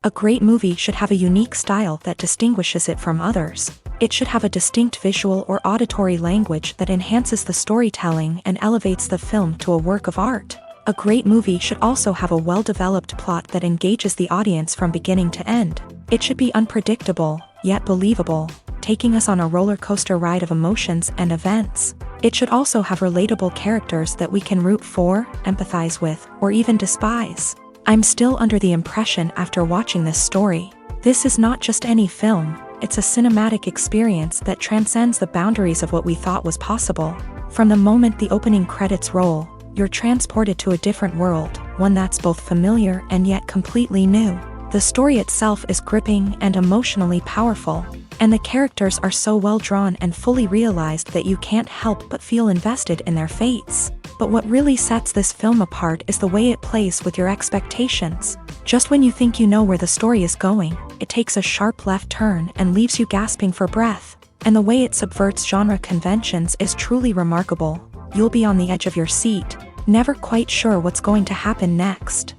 A great movie should have a unique style that distinguishes it from others. It should have a distinct visual or auditory language that enhances the storytelling and elevates the film to a work of art. A great movie should also have a well-developed plot that engages the audience from beginning to end. It should be unpredictable, yet believable, taking us on a roller coaster ride of emotions and events. It should also have relatable characters that we can root for, empathize with, or even despise. I'm still under the impression after watching this story. This is not just any film, it's a cinematic experience that transcends the boundaries of what we thought was possible. From the moment the opening credits roll, you're transported to a different world, one that's both familiar and yet completely new. The story itself is gripping and emotionally powerful, and the characters are so well drawn and fully realized that you can't help but feel invested in their fates. But what really sets this film apart is the way it plays with your expectations. Just when you think you know where the story is going, it takes a sharp left turn and leaves you gasping for breath. And the way it subverts genre conventions is truly remarkable. You'll be on the edge of your seat, never quite sure what's going to happen next.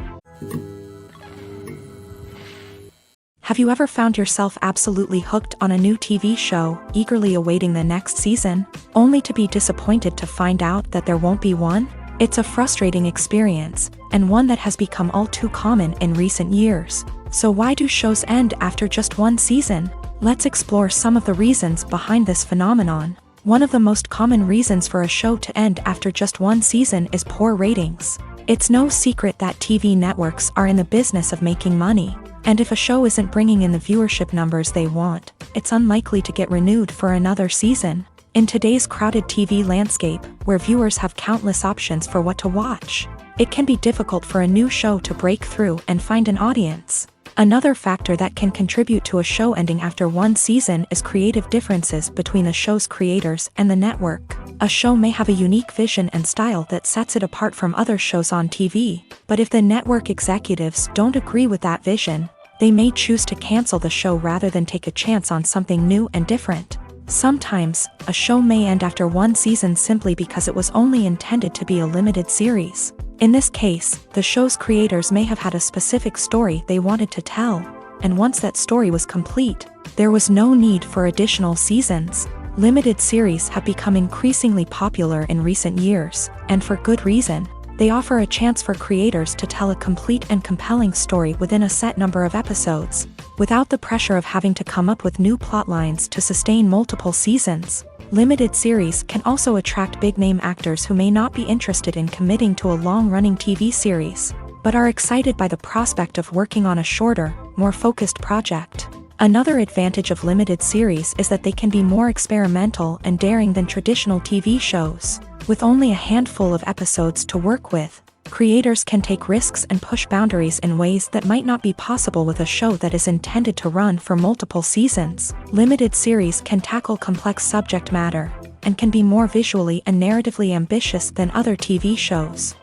Have you ever found yourself absolutely hooked on a new TV show, eagerly awaiting the next season, only to be disappointed to find out that there won't be one? It's a frustrating experience, and one that has become all too common in recent years. So why do shows end after just one season? Let's explore some of the reasons behind this phenomenon. One of the most common reasons for a show to end after just one season is poor ratings. It's no secret that TV networks are in the business of making money. And if a show isn't bringing in the viewership numbers they want, it's unlikely to get renewed for another season. In today's crowded TV landscape, where viewers have countless options for what to watch, it can be difficult for a new show to break through and find an audience. Another factor that can contribute to a show ending after one season is creative differences between the show's creators and the network. A show may have a unique vision and style that sets it apart from other shows on TV, but if the network executives don't agree with that vision, they may choose to cancel the show rather than take a chance on something new and different. Sometimes, a show may end after one season simply because it was only intended to be a limited series. In this case, the show's creators may have had a specific story they wanted to tell, and once that story was complete, there was no need for additional seasons. Limited series have become increasingly popular in recent years, and for good reason. They offer a chance for creators to tell a complete and compelling story within a set number of episodes, without the pressure of having to come up with new plotlines to sustain multiple seasons. Limited series can also attract big-name actors who may not be interested in committing to a long-running TV series, but are excited by the prospect of working on a shorter, more focused project. Another advantage of limited series is that they can be more experimental and daring than traditional TV shows. With only a handful of episodes to work with, creators can take risks and push boundaries in ways that might not be possible with a show that is intended to run for multiple seasons. Limited series can tackle complex subject matter, and can be more visually and narratively ambitious than other TV shows.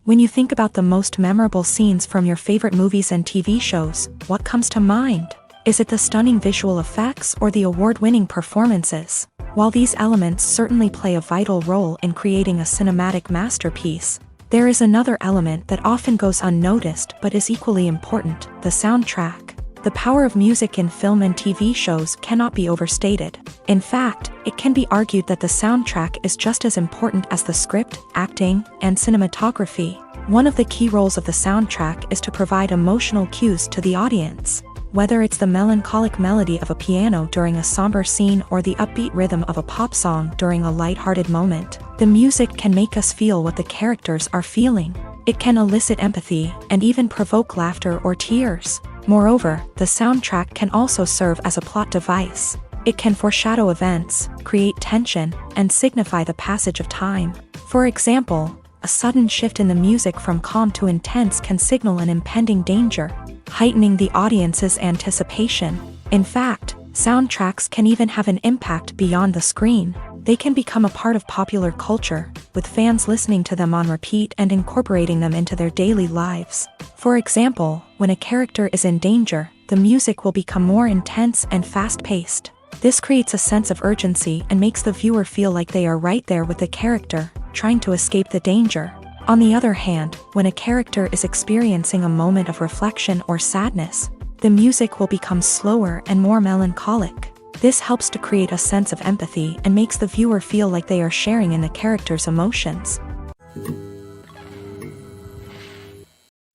When you think about the most memorable scenes from your favorite movies and TV shows, what comes to mind? Is it the stunning visual effects or the award-winning performances? While these elements certainly play a vital role in creating a cinematic masterpiece, there is another element that often goes unnoticed but is equally important: the soundtrack. The power of music in film and TV shows cannot be overstated. In fact, it can be argued that the soundtrack is just as important as the script, acting, and cinematography. One of the key roles of the soundtrack is to provide emotional cues to the audience. Whether it's the melancholic melody of a piano during a somber scene or the upbeat rhythm of a pop song during a light-hearted moment, the music can make us feel what the characters are feeling. It can elicit empathy and even provoke laughter or tears. Moreover, the soundtrack can also serve as a plot device. It can foreshadow events, create tension, and signify the passage of time. For example, a sudden shift in the music from calm to intense can signal an impending danger, heightening the audience's anticipation. In fact, soundtracks can even have an impact beyond the screen. They can become a part of popular culture, with fans listening to them on repeat and incorporating them into their daily lives. For example, when a character is in danger, the music will become more intense and fast-paced. This creates a sense of urgency and makes the viewer feel like they are right there with the character, trying to escape the danger. On the other hand, when a character is experiencing a moment of reflection or sadness, the music will become slower and more melancholic. This helps to create a sense of empathy and makes the viewer feel like they are sharing in the character's emotions.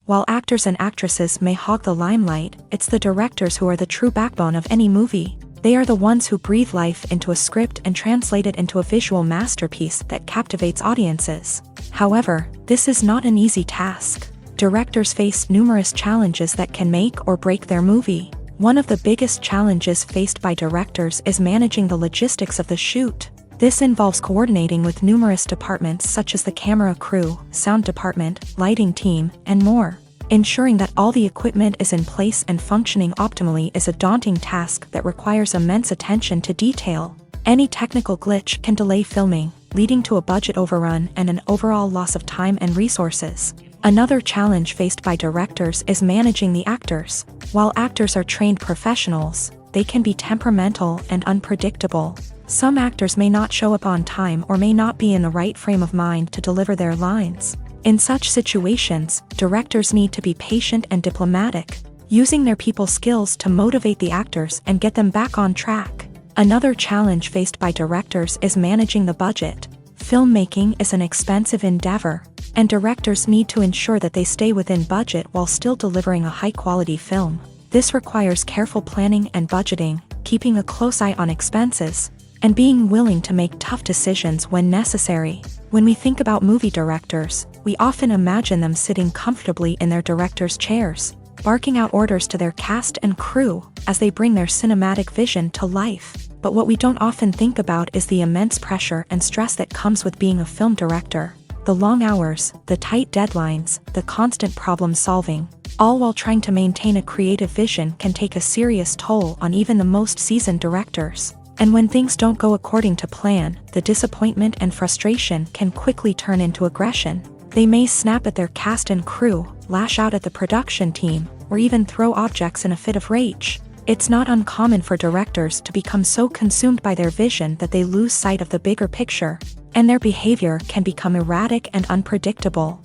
While actors and actresses may hog the limelight, it's the directors who are the true backbone of any movie. They are the ones who breathe life into a script and translate it into a visual masterpiece that captivates audiences. However, this is not an easy task. Directors face numerous challenges that can make or break their movie. One of the biggest challenges faced by directors is managing the logistics of the shoot. This involves coordinating with numerous departments such as the camera crew, sound department, lighting team, and more. Ensuring that all the equipment is in place and functioning optimally is a daunting task that requires immense attention to detail. Any technical glitch can delay filming, leading to a budget overrun and an overall loss of time and resources. Another challenge faced by directors is managing the actors. While actors are trained professionals, they can be temperamental and unpredictable. Some actors may not show up on time or may not be in the right frame of mind to deliver their lines. In such situations, directors need to be patient and diplomatic, using their people skills to motivate the actors and get them back on track. Another challenge faced by directors is managing the budget. Filmmaking is an expensive endeavor, and directors need to ensure that they stay within budget while still delivering a high-quality film. This requires careful planning and budgeting, keeping a close eye on expenses, and being willing to make tough decisions when necessary. When we think about movie directors, we often imagine them sitting comfortably in their director's chairs, barking out orders to their cast and crew as they bring their cinematic vision to life. But what we don't often think about is the immense pressure and stress that comes with being a film director. The long hours, the tight deadlines, the constant problem solving, all while trying to maintain a creative vision can take a serious toll on even the most seasoned directors. And when things don't go according to plan, the disappointment and frustration can quickly turn into aggression. They may snap at their cast and crew, lash out at the production team, or even throw objects in a fit of rage. It's not uncommon for directors to become so consumed by their vision that they lose sight of the bigger picture, and their behavior can become erratic and unpredictable.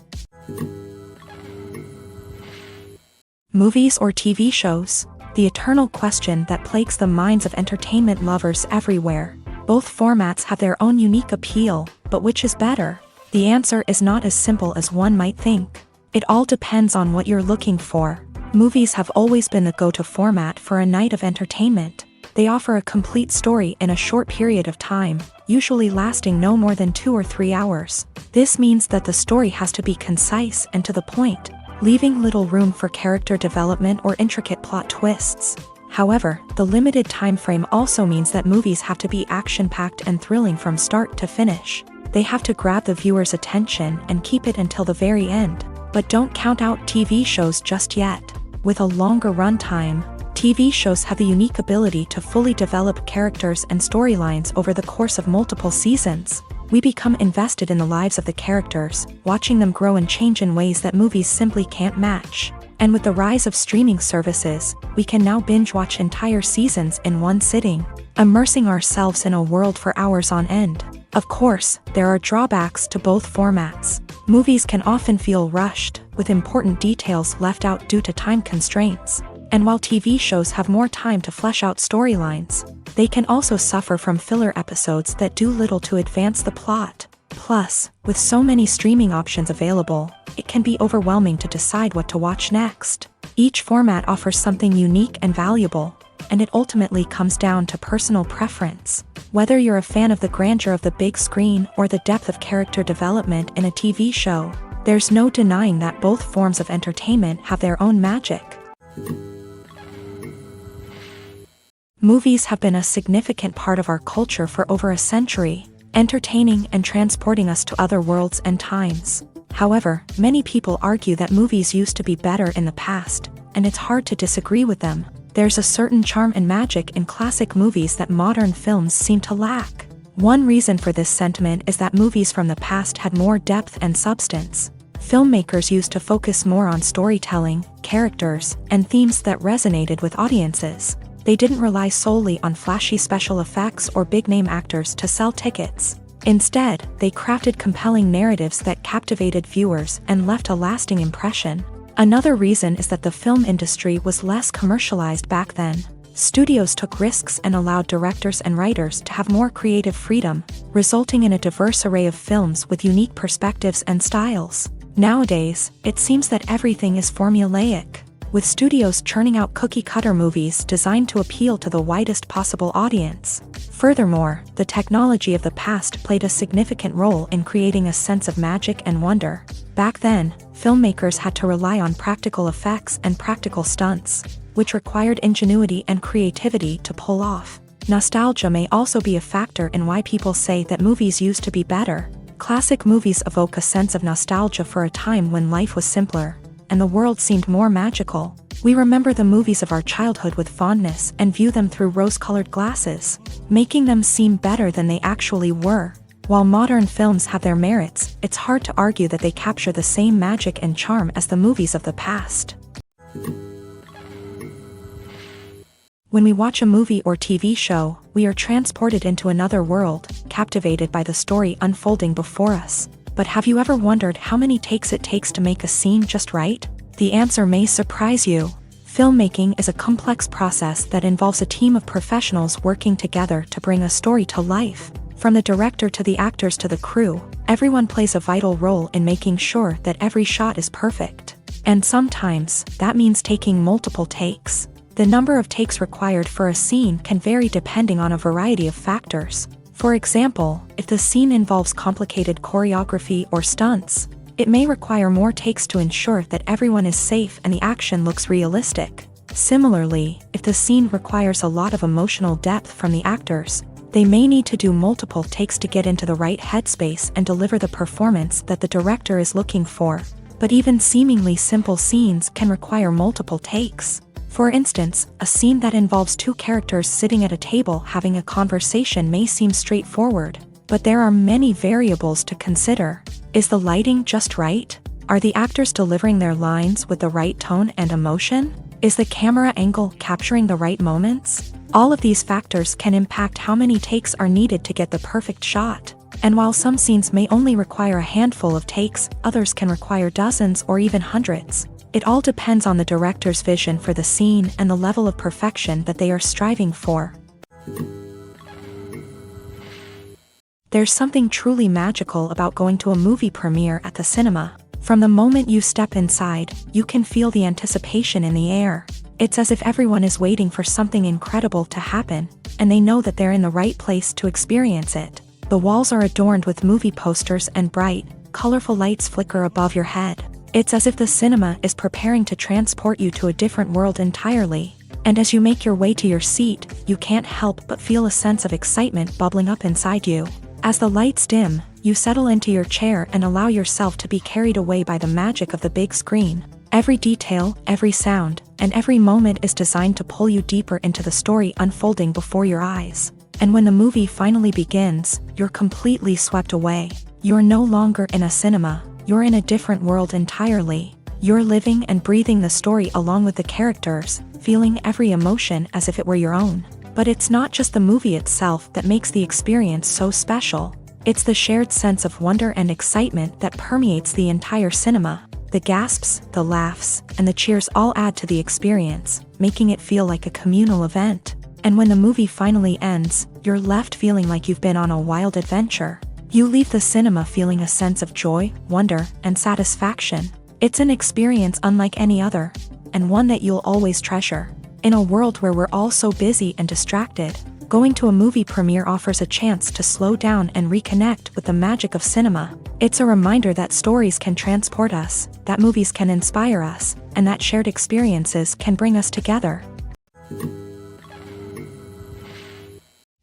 Movies or TV shows? The eternal question that plagues the minds of entertainment lovers everywhere. Both formats have their own unique appeal, but which is better? The answer is not as simple as one might think. It all depends on what you're looking for. Movies have always been the go-to format for a night of entertainment. They offer a complete story in a short period of time, usually lasting no more than 2 or 3 hours. This means that the story has to be concise and to the point, leaving little room for character development or intricate plot twists. However, the limited time frame also means that movies have to be action-packed and thrilling from start to finish. They have to grab the viewer's attention and keep it until the very end. But don't count out TV shows just yet. With a longer runtime, TV shows have the unique ability to fully develop characters and storylines over the course of multiple seasons. We become invested in the lives of the characters, watching them grow and change in ways that movies simply can't match. And with the rise of streaming services, we can now binge-watch entire seasons in one sitting, immersing ourselves in a world for hours on end. Of course, there are drawbacks to both formats. Movies can often feel rushed, with important details left out due to time constraints. And while TV shows have more time to flesh out storylines, they can also suffer from filler episodes that do little to advance the plot. Plus, with so many streaming options available, it can be overwhelming to decide what to watch next. Each format offers something unique and valuable, and it ultimately comes down to personal preference. Whether you're a fan of the grandeur of the big screen or the depth of character development in a TV show, there's no denying that both forms of entertainment have their own magic. Movies have been a significant part of our culture for over a century, entertaining and transporting us to other worlds and times. However, many people argue that movies used to be better in the past, and it's hard to disagree with them. There's a certain charm and magic in classic movies that modern films seem to lack. One reason for this sentiment is that movies from the past had more depth and substance. Filmmakers used to focus more on storytelling, characters, and themes that resonated with audiences. They didn't rely solely on flashy special effects or big-name actors to sell tickets. Instead, they crafted compelling narratives that captivated viewers and left a lasting impression. Another reason is that the film industry was less commercialized back then. Studios took risks and allowed directors and writers to have more creative freedom, resulting in a diverse array of films with unique perspectives and styles. Nowadays, it seems that everything is formulaic, with studios churning out cookie-cutter movies designed to appeal to the widest possible audience. Furthermore, the technology of the past played a significant role in creating a sense of magic and wonder. Back then, filmmakers had to rely on practical effects and practical stunts, which required ingenuity and creativity to pull off. Nostalgia may also be a factor in why people say that movies used to be better. Classic movies evoke a sense of nostalgia for a time when life was simpler, and the world seemed more magical. We remember the movies of our childhood with fondness and view them through rose-colored glasses, making them seem better than they actually were. While modern films have their merits, it's hard to argue that they capture the same magic and charm as the movies of the past. When we watch a movie or TV show, we are transported into another world, captivated by the story unfolding before us. But have you ever wondered how many takes it takes to make a scene just right? The answer may surprise you. Filmmaking is a complex process that involves a team of professionals working together to bring a story to life. From the director to the actors to the crew, everyone plays a vital role in making sure that every shot is perfect. And sometimes, that means taking multiple takes. The number of takes required for a scene can vary depending on a variety of factors. For example, if the scene involves complicated choreography or stunts, it may require more takes to ensure that everyone is safe and the action looks realistic. Similarly, if the scene requires a lot of emotional depth from the actors, they may need to do multiple takes to get into the right headspace and deliver the performance that the director is looking for. But even seemingly simple scenes can require multiple takes. For instance, a scene that involves two characters sitting at a table having a conversation may seem straightforward, but there are many variables to consider. Is the lighting just right? Are the actors delivering their lines with the right tone and emotion? Is the camera angle capturing the right moments? All of these factors can impact how many takes are needed to get the perfect shot. And while some scenes may only require a handful of takes, others can require dozens or even hundreds. It all depends on the director's vision for the scene and the level of perfection that they are striving for. There's something truly magical about going to a movie premiere at the cinema. From the moment you step inside, you can feel the anticipation in the air. It's as if everyone is waiting for something incredible to happen, and they know that they're in the right place to experience it. The walls are adorned with movie posters and bright, colorful lights flicker above your head. It's as if the cinema is preparing to transport you to a different world entirely. And as you make your way to your seat, you can't help but feel a sense of excitement bubbling up inside you. As the lights dim, you settle into your chair and allow yourself to be carried away by the magic of the big screen. Every detail, every sound, and every moment is designed to pull you deeper into the story unfolding before your eyes. And when the movie finally begins, you're completely swept away. You're no longer in a cinema. You're in a different world entirely. You're living and breathing the story along with the characters, feeling every emotion as if it were your own. But it's not just the movie itself that makes the experience so special. It's the shared sense of wonder and excitement that permeates the entire cinema. The gasps, the laughs, and the cheers all add to the experience, making it feel like a communal event. And when the movie finally ends, you're left feeling like you've been on a wild adventure. You leave the cinema feeling a sense of joy, wonder, and satisfaction. It's an experience unlike any other, and one that you'll always treasure. In a world where we're all so busy and distracted, going to a movie premiere offers a chance to slow down and reconnect with the magic of cinema. It's a reminder that stories can transport us, that movies can inspire us, and that shared experiences can bring us together.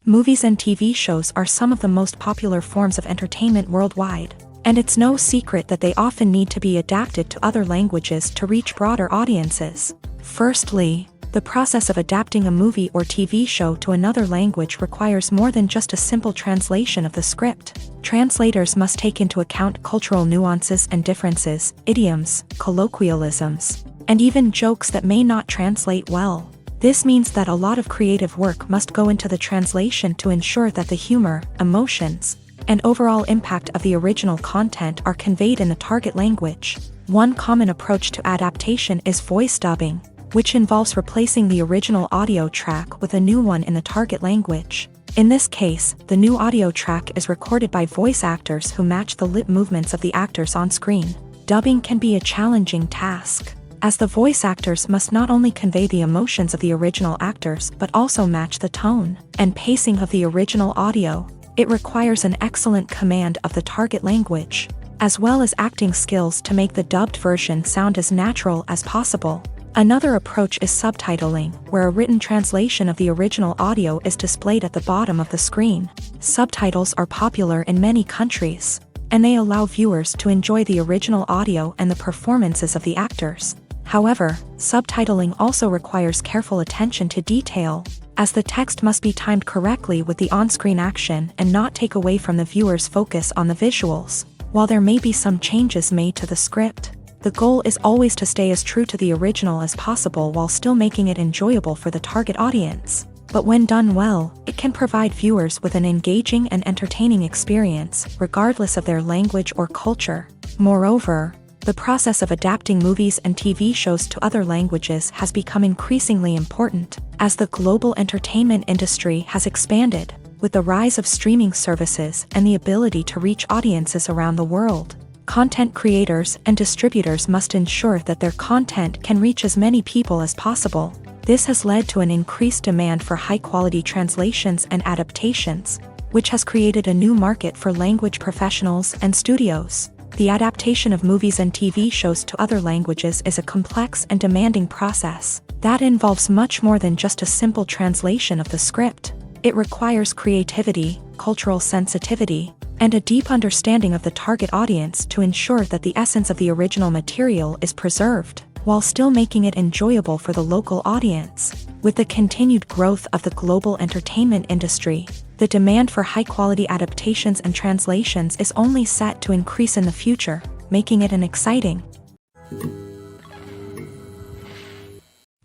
Movies and TV shows are some of the most popular forms of entertainment worldwide, and it's no secret that they often need to be adapted to other languages to reach broader audiences. Firstly, the process of adapting a movie or TV show to another language requires more than just a simple translation of the script. Translators must take into account cultural nuances and differences, idioms, colloquialisms, and even jokes that may not translate well. This means that a lot of creative work must go into the translation to ensure that the humor, emotions, and overall impact of the original content are conveyed in the target language. One common approach to adaptation is voice dubbing, which involves replacing the original audio track with a new one in the target language. In this case, the new audio track is recorded by voice actors who match the lip movements of the actors on screen. Dubbing can be a challenging task, as the voice actors must not only convey the emotions of the original actors but also match the tone and pacing of the original audio. It requires an excellent command of the target language, as well as acting skills to make the dubbed version sound as natural as possible. Another approach is subtitling, where a written translation of the original audio is displayed at the bottom of the screen. Subtitles are popular in many countries, and they allow viewers to enjoy the original audio and the performances of the actors. However, subtitling also requires careful attention to detail, as the text must be timed correctly with the on-screen action and not take away from the viewer's focus on the visuals. While there may be some changes made to the script, the goal is always to stay as true to the original as possible while still making it enjoyable for the target audience. But when done well, it can provide viewers with an engaging and entertaining experience, regardless of their language or culture. Moreover, the process of adapting movies and TV shows to other languages has become increasingly important, as the global entertainment industry has expanded, with the rise of streaming services and the ability to reach audiences around the world. Content creators and distributors must ensure that their content can reach as many people as possible. This has led to an increased demand for high-quality translations and adaptations, which has created a new market for language professionals and studios. The adaptation of movies and TV shows to other languages is a complex and demanding process that involves much more than just a simple translation of the script. It requires creativity, cultural sensitivity, and a deep understanding of the target audience to ensure that the essence of the original material is preserved, while still making it enjoyable for the local audience. With the continued growth of the global entertainment industry, the demand for high-quality adaptations and translations is only set to increase in the future, making it an exciting.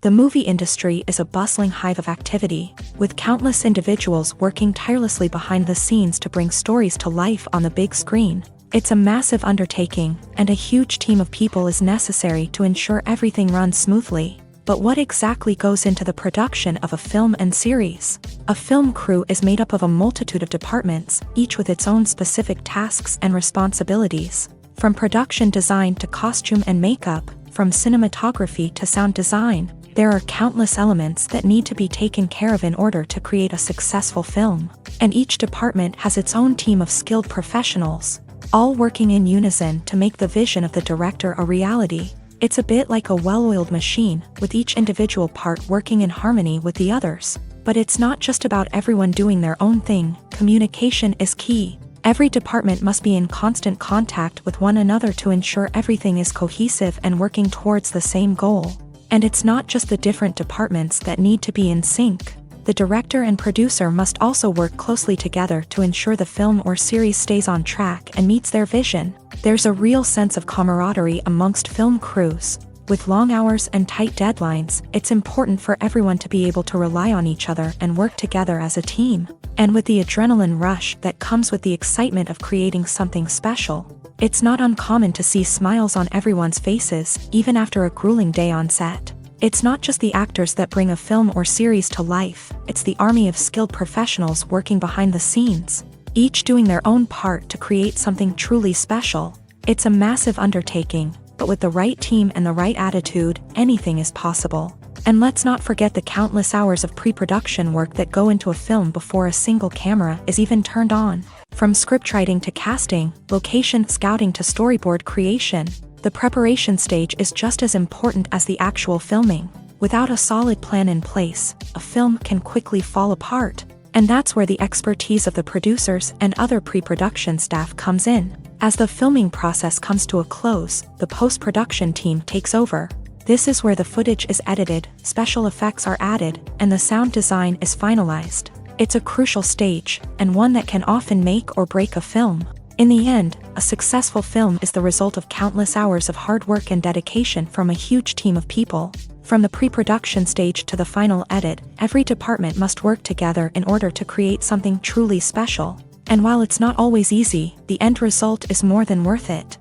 The movie industry is a bustling hive of activity, with countless individuals working tirelessly behind the scenes to bring stories to life on the big screen. It's a massive undertaking, and a huge team of people is necessary to ensure everything runs smoothly. But what exactly goes into the production of a film and series? A film crew is made up of a multitude of departments, each with its own specific tasks and responsibilities. From production design to costume and makeup, from cinematography to sound design, there are countless elements that need to be taken care of in order to create a successful film. And each department has its own team of skilled professionals, all working in unison to make the vision of the director a reality. It's a bit like a well-oiled machine, with each individual part working in harmony with the others. But it's not just about everyone doing their own thing. Communication is key. Every department must be in constant contact with one another to ensure everything is cohesive and working towards the same goal. And it's not just the different departments that need to be in sync. The director and producer must also work closely together to ensure the film or series stays on track and meets their vision. There's a real sense of camaraderie amongst film crews. With long hours and tight deadlines, it's important for everyone to be able to rely on each other and work together as a team. And with the adrenaline rush that comes with the excitement of creating something special, It's not uncommon to see smiles on everyone's faces, even after a grueling day on set. It's not just the actors that bring a film or series to life, it's the army of skilled professionals working behind the scenes, each doing their own part to create something truly special. It's a massive undertaking, but with the right team and the right attitude, anything is possible. And let's not forget the countless hours of pre-production work that go into a film before a single camera is even turned on. From scriptwriting to casting, location scouting to storyboard creation, the preparation stage is just as important as the actual filming. Without a solid plan in place, a film can quickly fall apart. And that's where the expertise of the producers and other pre-production staff comes in. As the filming process comes to a close, the post-production team takes over. This is where the footage is edited, special effects are added, and the sound design is finalized. It's a crucial stage, and one that can often make or break a film. In the end, a successful film is the result of countless hours of hard work and dedication from a huge team of people. From the pre-production stage to the final edit, every department must work together in order to create something truly special. And while it's not always easy, the end result is more than worth it.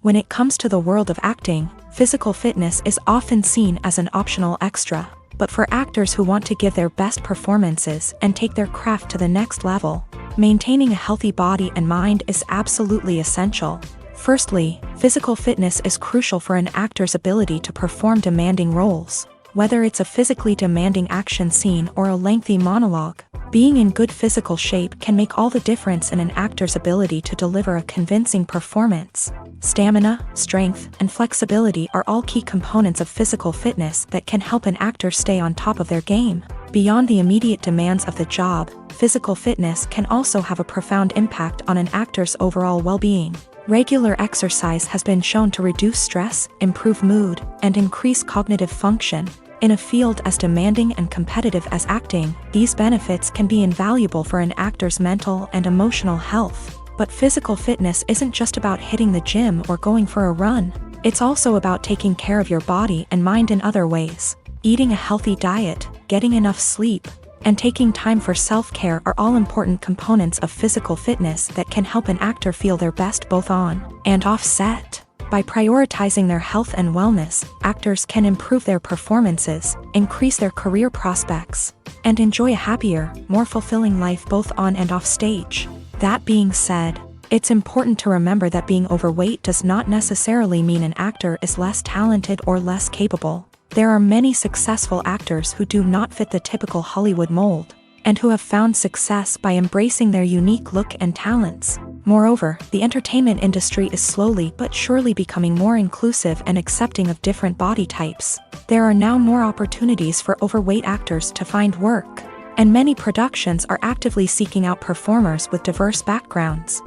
When it comes to the world of acting, physical fitness is often seen as an optional extra. But for actors who want to give their best performances and take their craft to the next level, maintaining a healthy body and mind is absolutely essential. Firstly, physical fitness is crucial for an actor's ability to perform demanding roles. Whether it's a physically demanding action scene or a lengthy monologue, being in good physical shape can make all the difference in an actor's ability to deliver a convincing performance. Stamina, strength, and flexibility are all key components of physical fitness that can help an actor stay on top of their game. Beyond the immediate demands of the job, physical fitness can also have a profound impact on an actor's overall well-being. Regular exercise has been shown to reduce stress, improve mood, and increase cognitive function. In a field as demanding and competitive as acting, these benefits can be invaluable for an actor's mental and emotional health. But physical fitness isn't just about hitting the gym or going for a run. It's also about taking care of your body and mind in other ways. Eating a healthy diet, getting enough sleep, and taking time for self-care are all important components of physical fitness that can help an actor feel their best both on and off set. By prioritizing their health and wellness, actors can improve their performances, increase their career prospects, and enjoy a happier, more fulfilling life both on and off stage. That being said, it's important to remember that being overweight does not necessarily mean an actor is less talented or less capable. There are many successful actors who do not fit the typical Hollywood mold, and who have found success by embracing their unique look and talents. Moreover, the entertainment industry is slowly but surely becoming more inclusive and accepting of different body types. There are now more opportunities for overweight actors to find work, and many productions are actively seeking out performers with diverse backgrounds.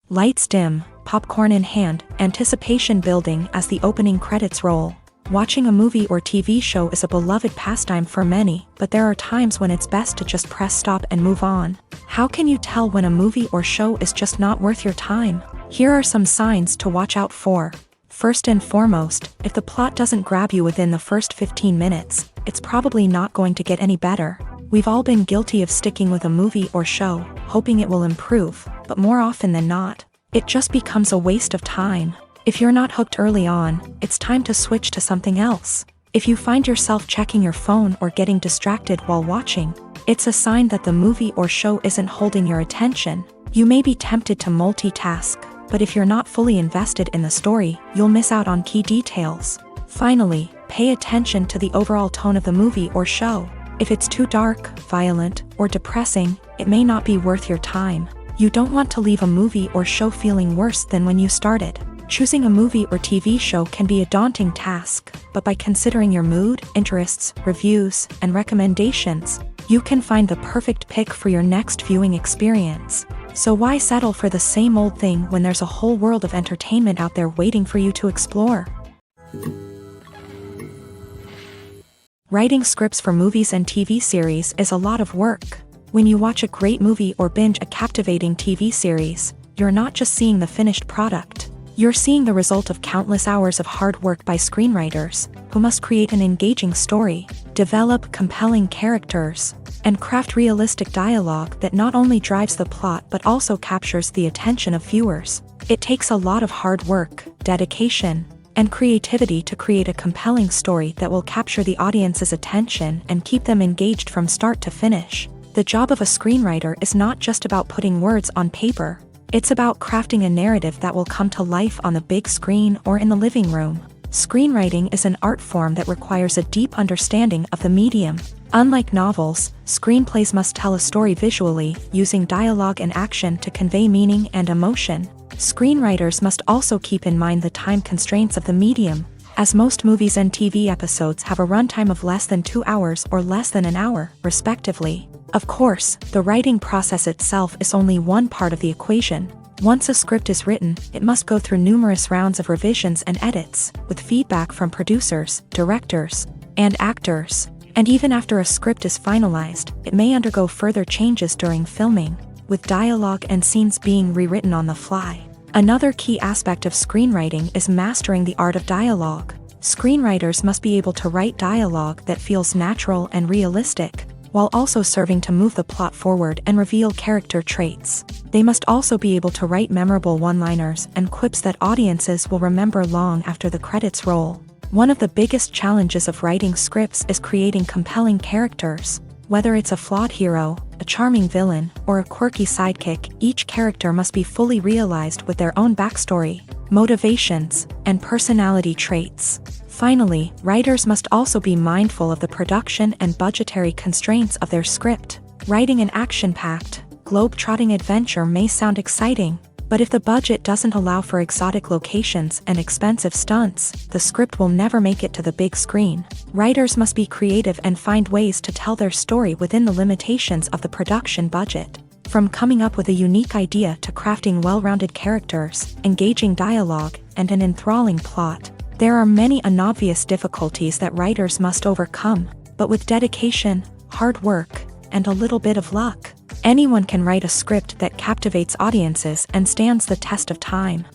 Lights dim, popcorn in hand, anticipation building as the opening credits roll. Watching a movie or TV show is a beloved pastime for many, but there are times when it's best to just press stop and move on. How can you tell when a movie or show is just not worth your time? Here are some signs to watch out for. First and foremost, if the plot doesn't grab you within the first 15 minutes, it's probably not going to get any better. We've all been guilty of sticking with a movie or show, hoping it will improve, but more often than not, it just becomes a waste of time. If you're not hooked early on, it's time to switch to something else. If you find yourself checking your phone or getting distracted while watching, it's a sign that the movie or show isn't holding your attention. You may be tempted to multitask, but if you're not fully invested in the story, you'll miss out on key details. Finally, pay attention to the overall tone of the movie or show. If it's too dark, violent, or depressing, it may not be worth your time. You don't want to leave a movie or show feeling worse than when you started. Choosing a movie or TV show can be a daunting task, but by considering your mood, interests, reviews, and recommendations, you can find the perfect pick for your next viewing experience. So why settle for the same old thing when there's a whole world of entertainment out there waiting for you to explore? Writing scripts for movies and TV series is a lot of work. When you watch a great movie or binge a captivating TV series, you're not just seeing the finished product. You're seeing the result of countless hours of hard work by screenwriters, who must create an engaging story, develop compelling characters, and craft realistic dialogue that not only drives the plot but also captures the attention of viewers. It takes a lot of hard work, dedication, and creativity to create a compelling story that will capture the audience's attention and keep them engaged from start to finish. The job of a screenwriter is not just about putting words on paper. It's about crafting a narrative that will come to life on the big screen or in the living room. Screenwriting is an art form that requires a deep understanding of the medium. Unlike novels, screenplays must tell a story visually, using dialogue and action to convey meaning and emotion. Screenwriters must also keep in mind the time constraints of the medium, as most movies and TV episodes have a runtime of less than 2 hours or less than an hour, respectively. Of course, the writing process itself is only one part of the equation. Once a script is written, it must go through numerous rounds of revisions and edits, with feedback from producers, directors, and actors. And even after a script is finalized, it may undergo further changes during filming, with dialogue and scenes being rewritten on the fly. Another key aspect of screenwriting is mastering the art of dialogue. Screenwriters must be able to write dialogue that feels natural and realistic, while also serving to move the plot forward and reveal character traits. They must also be able to write memorable one-liners and quips that audiences will remember long after the credits roll. One of the biggest challenges of writing scripts is creating compelling characters. Whether it's a flawed hero, a charming villain, or a quirky sidekick, each character must be fully realized with their own backstory, motivations, and personality traits. Finally, writers must also be mindful of the production and budgetary constraints of their script. Writing an action-packed, globe-trotting adventure may sound exciting, but if the budget doesn't allow for exotic locations and expensive stunts, the script will never make it to the big screen. Writers must be creative and find ways to tell their story within the limitations of the production budget. From coming up with a unique idea to crafting well-rounded characters, engaging dialogue, and an enthralling plot, there are many unobvious difficulties that writers must overcome, but with dedication, hard work, and a little bit of luck, anyone can write a script that captivates audiences and stands the test of time.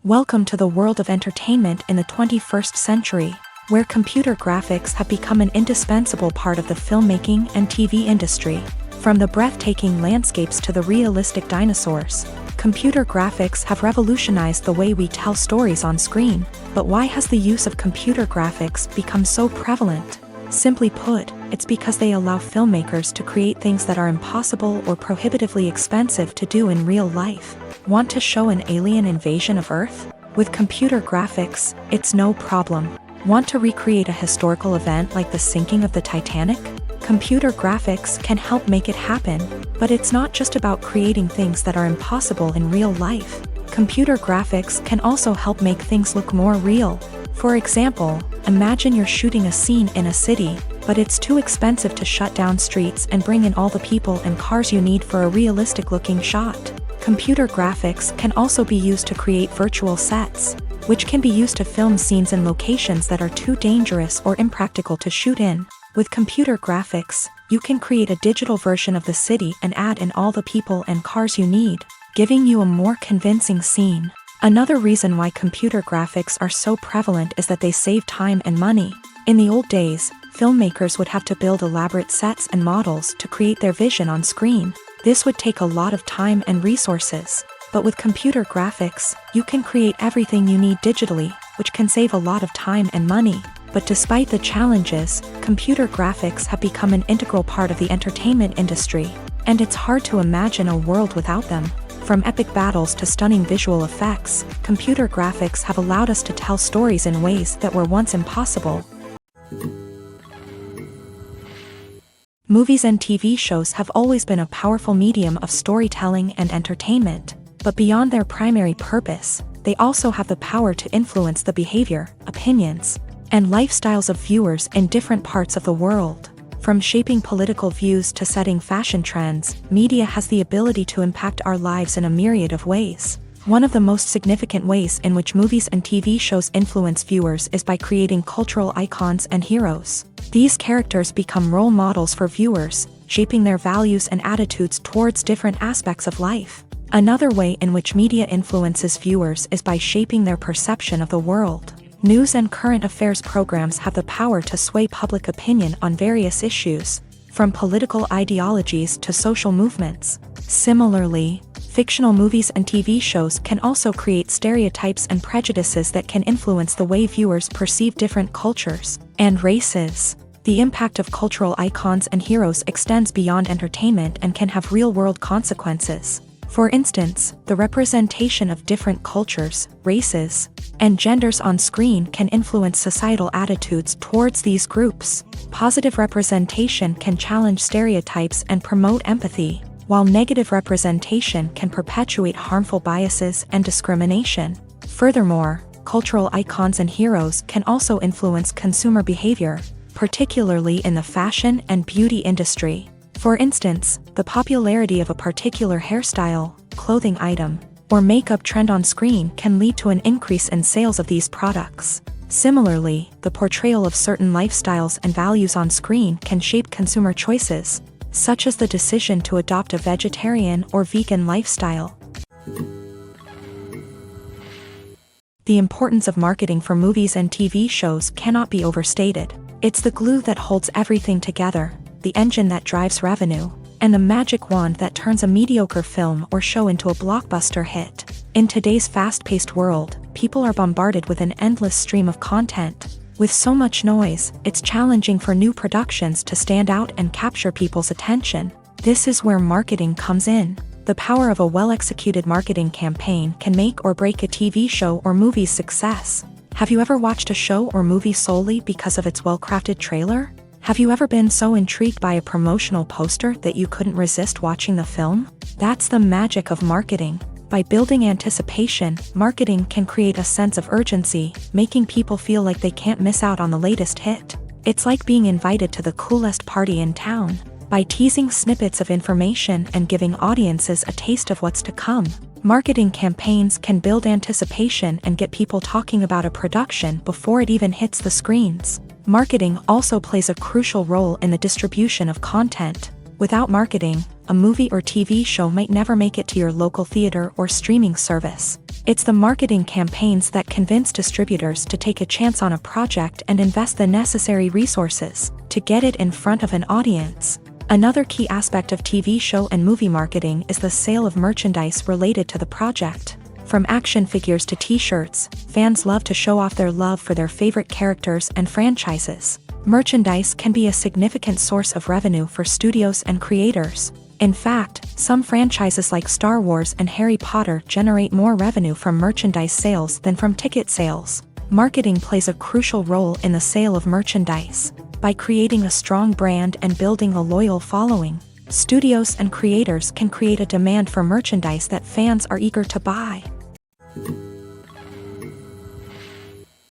Welcome to the world of entertainment in the 21st century, where computer graphics have become an indispensable part of the filmmaking and TV industry. From the breathtaking landscapes to the realistic dinosaurs, computer graphics have revolutionized the way we tell stories on screen. But why has the use of computer graphics become so prevalent? Simply put, it's because they allow filmmakers to create things that are impossible or prohibitively expensive to do in real life. Want to show an alien invasion of Earth? With computer graphics, it's no problem. Want to recreate a historical event like the sinking of the Titanic? Computer graphics can help make it happen, but it's not just about creating things that are impossible in real life. Computer graphics can also help make things look more real. For example, imagine you're shooting a scene in a city, but it's too expensive to shut down streets and bring in all the people and cars you need for a realistic-looking shot. Computer graphics can also be used to create virtual sets, which can be used to film scenes in locations that are too dangerous or impractical to shoot in. With computer graphics, you can create a digital version of the city and add in all the people and cars you need, giving you a more convincing scene. Another reason why computer graphics are so prevalent is that they save time and money. In the old days, filmmakers would have to build elaborate sets and models to create their vision on screen. This would take a lot of time and resources. But with computer graphics, you can create everything you need digitally, which can save a lot of time and money. But despite the challenges, computer graphics have become an integral part of the entertainment industry, and it's hard to imagine a world without them. From epic battles to stunning visual effects, computer graphics have allowed us to tell stories in ways that were once impossible. Movies and TV shows have always been a powerful medium of storytelling and entertainment, but beyond their primary purpose, they also have the power to influence the behavior, opinions, and lifestyles of viewers in different parts of the world. From shaping political views to setting fashion trends, media has the ability to impact our lives in a myriad of ways. One of the most significant ways in which movies and TV shows influence viewers is by creating cultural icons and heroes. These characters become role models for viewers, shaping their values and attitudes towards different aspects of life. Another way in which media influences viewers is by shaping their perception of the world. News and current affairs programs have the power to sway public opinion on various issues, from political ideologies to social movements. Similarly, fictional movies and TV shows can also create stereotypes and prejudices that can influence the way viewers perceive different cultures and races. The impact of cultural icons and heroes extends beyond entertainment and can have real-world consequences. For instance, the representation of different cultures, races, and genders on screen can influence societal attitudes towards these groups. Positive representation can challenge stereotypes and promote empathy, while negative representation can perpetuate harmful biases and discrimination. Furthermore, cultural icons and heroes can also influence consumer behavior, particularly in the fashion and beauty industry. For instance, the popularity of a particular hairstyle, clothing item, or makeup trend on screen can lead to an increase in sales of these products. Similarly, the portrayal of certain lifestyles and values on screen can shape consumer choices, such as the decision to adopt a vegetarian or vegan lifestyle. The importance of marketing for movies and TV shows cannot be overstated. It's the glue that holds everything together, the engine that drives revenue, and the magic wand that turns a mediocre film or show into a blockbuster hit. In today's fast-paced world, people are bombarded with an endless stream of content. With so much noise, it's challenging for new productions to stand out and capture people's attention. This is where marketing comes in. The power of a well-executed marketing campaign can make or break a TV show or movie's success. Have you ever watched a show or movie solely because of its well-crafted trailer? Have you ever been so intrigued by a promotional poster that you couldn't resist watching the film? That's the magic of marketing. By building anticipation, marketing can create a sense of urgency, making people feel like they can't miss out on the latest hit. It's like being invited to the coolest party in town. By teasing snippets of information and giving audiences a taste of what's to come, marketing campaigns can build anticipation and get people talking about a production before it even hits the screens. Marketing also plays a crucial role in the distribution of content. Without marketing, a movie or TV show might never make it to your local theater or streaming service. It's the marketing campaigns that convince distributors to take a chance on a project and invest the necessary resources to get it in front of an audience. Another key aspect of TV show and movie marketing is the sale of merchandise related to the project. From action figures to t-shirts, fans love to show off their love for their favorite characters and franchises. Merchandise can be a significant source of revenue for studios and creators. In fact, some franchises like Star Wars and Harry Potter generate more revenue from merchandise sales than from ticket sales. Marketing plays a crucial role in the sale of merchandise. By creating a strong brand and building a loyal following, studios and creators can create a demand for merchandise that fans are eager to buy.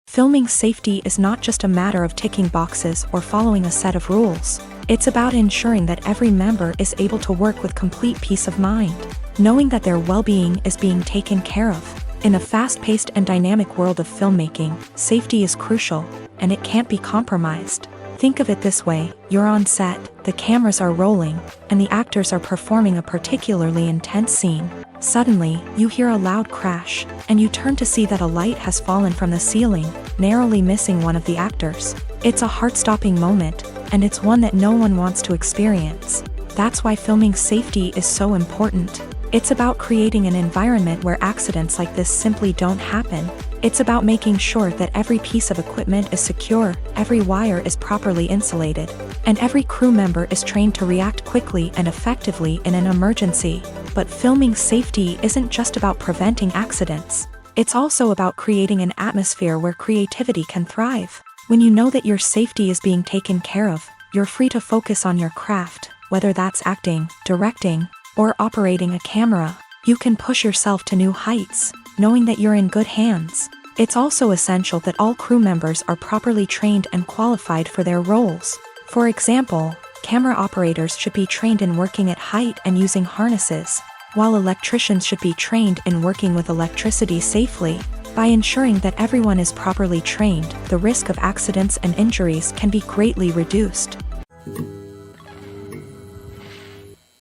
Filming safety is not just a matter of ticking boxes or following a set of rules. It's about ensuring that every member is able to work with complete peace of mind, knowing that their well-being is being taken care of. In a fast-paced and dynamic world of filmmaking, safety is crucial, and it can't be compromised. Think of it this way: you're on set, the cameras are rolling, and the actors are performing a particularly intense scene. Suddenly, you hear a loud crash, and you turn to see that a light has fallen from the ceiling, narrowly missing one of the actors. It's a heart-stopping moment, and it's one that no one wants to experience. That's why filming safety is so important. It's about creating an environment where accidents like this simply don't happen. It's about making sure that every piece of equipment is secure, every wire is properly insulated, and every crew member is trained to react quickly and effectively in an emergency. But filming safety isn't just about preventing accidents. It's also about creating an atmosphere where creativity can thrive. When you know that your safety is being taken care of, you're free to focus on your craft, whether that's acting, directing, or operating a camera. You can push yourself to new heights, knowing that you're in good hands. It's also essential that all crew members are properly trained and qualified for their roles. For example, camera operators should be trained in working at height and using harnesses, while electricians should be trained in working with electricity safely. By ensuring that everyone is properly trained, the risk of accidents and injuries can be greatly reduced.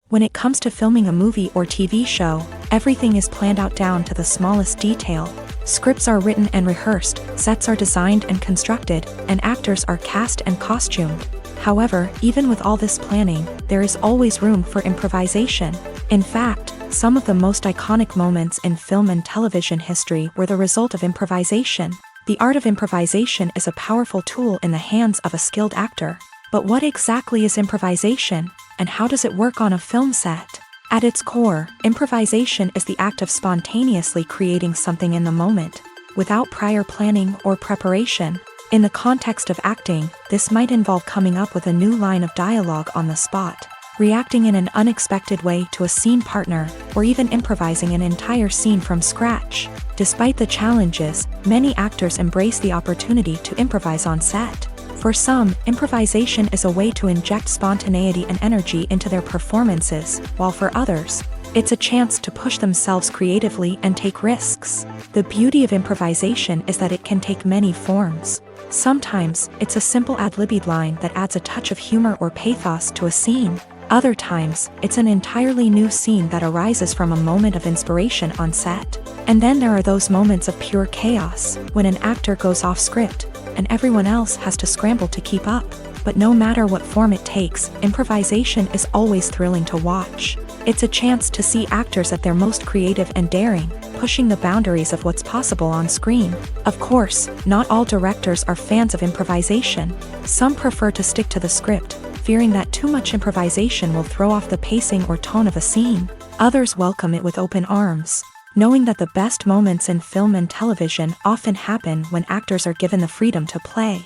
When it comes to filming a movie or TV show, everything is planned out down to the smallest detail. Scripts are written and rehearsed, sets are designed and constructed, and actors are cast and costumed. However, even with all this planning, there is always room for improvisation. In fact, some of the most iconic moments in film and television history were the result of improvisation. The art of improvisation is a powerful tool in the hands of a skilled actor. But what exactly is improvisation, and how does it work on a film set? At its core, improvisation is the act of spontaneously creating something in the moment, without prior planning or preparation. In the context of acting, this might involve coming up with a new line of dialogue on the spot, reacting in an unexpected way to a scene partner, or even improvising an entire scene from scratch. Despite the challenges, many actors embrace the opportunity to improvise on set. For some, improvisation is a way to inject spontaneity and energy into their performances, while for others, it's a chance to push themselves creatively and take risks. The beauty of improvisation is that it can take many forms. Sometimes, it's a simple ad-libbed line that adds a touch of humor or pathos to a scene. Other times, it's an entirely new scene that arises from a moment of inspiration on set. And then there are those moments of pure chaos, when an actor goes off script, and everyone else has to scramble to keep up. But no matter what form it takes, improvisation is always thrilling to watch. It's a chance to see actors at their most creative and daring, pushing the boundaries of what's possible on screen. Of course, not all directors are fans of improvisation. Some prefer to stick to the script, fearing that too much improvisation will throw off the pacing or tone of a scene. Others welcome it with open arms, knowing that the best moments in film and television often happen when actors are given the freedom to play.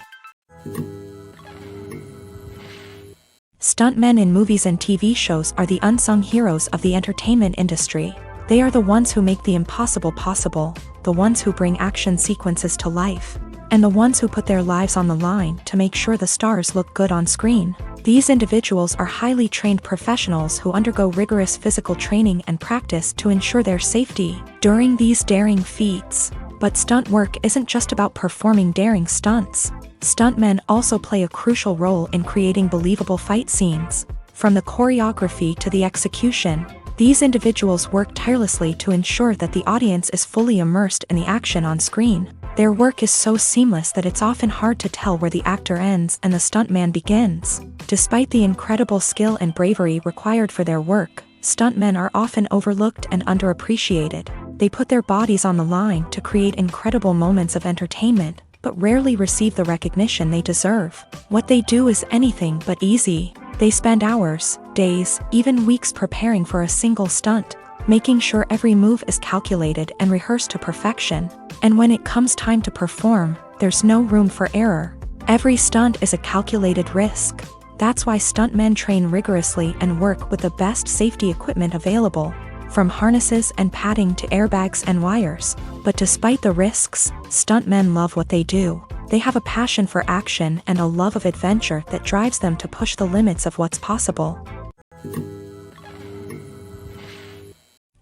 Stuntmen in movies and TV shows are the unsung heroes of the entertainment industry. They are the ones who make the impossible possible, the ones who bring action sequences to life, and the ones who put their lives on the line to make sure the stars look good on screen. These individuals are highly trained professionals who undergo rigorous physical training and practice to ensure their safety during these daring feats. But stunt work isn't just about performing daring stunts. Stuntmen also play a crucial role in creating believable fight scenes. From the choreography to the execution, these individuals work tirelessly to ensure that the audience is fully immersed in the action on screen. Their work is so seamless that it's often hard to tell where the actor ends and the stuntman begins. Despite the incredible skill and bravery required for their work, stuntmen are often overlooked and underappreciated. They put their bodies on the line to create incredible moments of entertainment, but rarely receive the recognition they deserve. What they do is anything but easy. They spend hours, days, even weeks preparing for a single stunt, making sure every move is calculated and rehearsed to perfection. And when it comes time to perform, there's no room for error. Every stunt is a calculated risk. That's why stuntmen train rigorously and work with the best safety equipment available, from harnesses and padding to airbags and wires. But despite the risks, stuntmen love what they do. They have a passion for action and a love of adventure that drives them to push the limits of what's possible.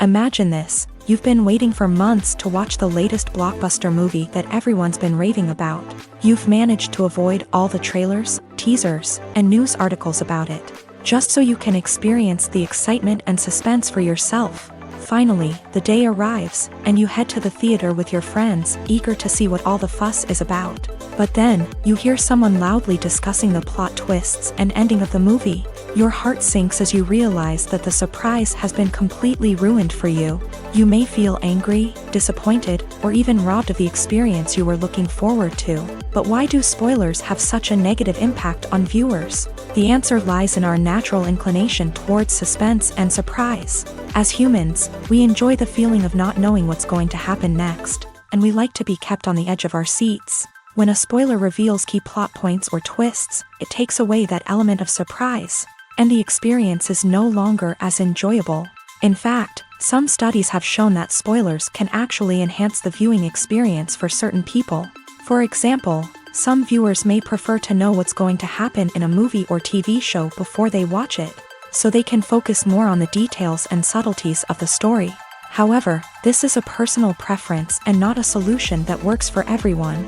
Imagine this: you've been waiting for months to watch the latest blockbuster movie that everyone's been raving about. You've managed to avoid all the trailers, teasers, and news articles about it, just so you can experience the excitement and suspense for yourself. Finally, the day arrives, and you head to the theater with your friends, eager to see what all the fuss is about. But then, you hear someone loudly discussing the plot twists and ending of the movie. Your heart sinks as you realize that the surprise has been completely ruined for you. You may feel angry, disappointed, or even robbed of the experience you were looking forward to. But why do spoilers have such a negative impact on viewers? The answer lies in our natural inclination towards suspense and surprise. As humans, we enjoy the feeling of not knowing what's going to happen next, and we like to be kept on the edge of our seats. When a spoiler reveals key plot points or twists, it takes away that element of surprise, and the experience is no longer as enjoyable. In fact, some studies have shown that spoilers can actually enhance the viewing experience for certain people. For example, some viewers may prefer to know what's going to happen in a movie or TV show before they watch it, so they can focus more on the details and subtleties of the story. However, this is a personal preference and not a solution that works for everyone.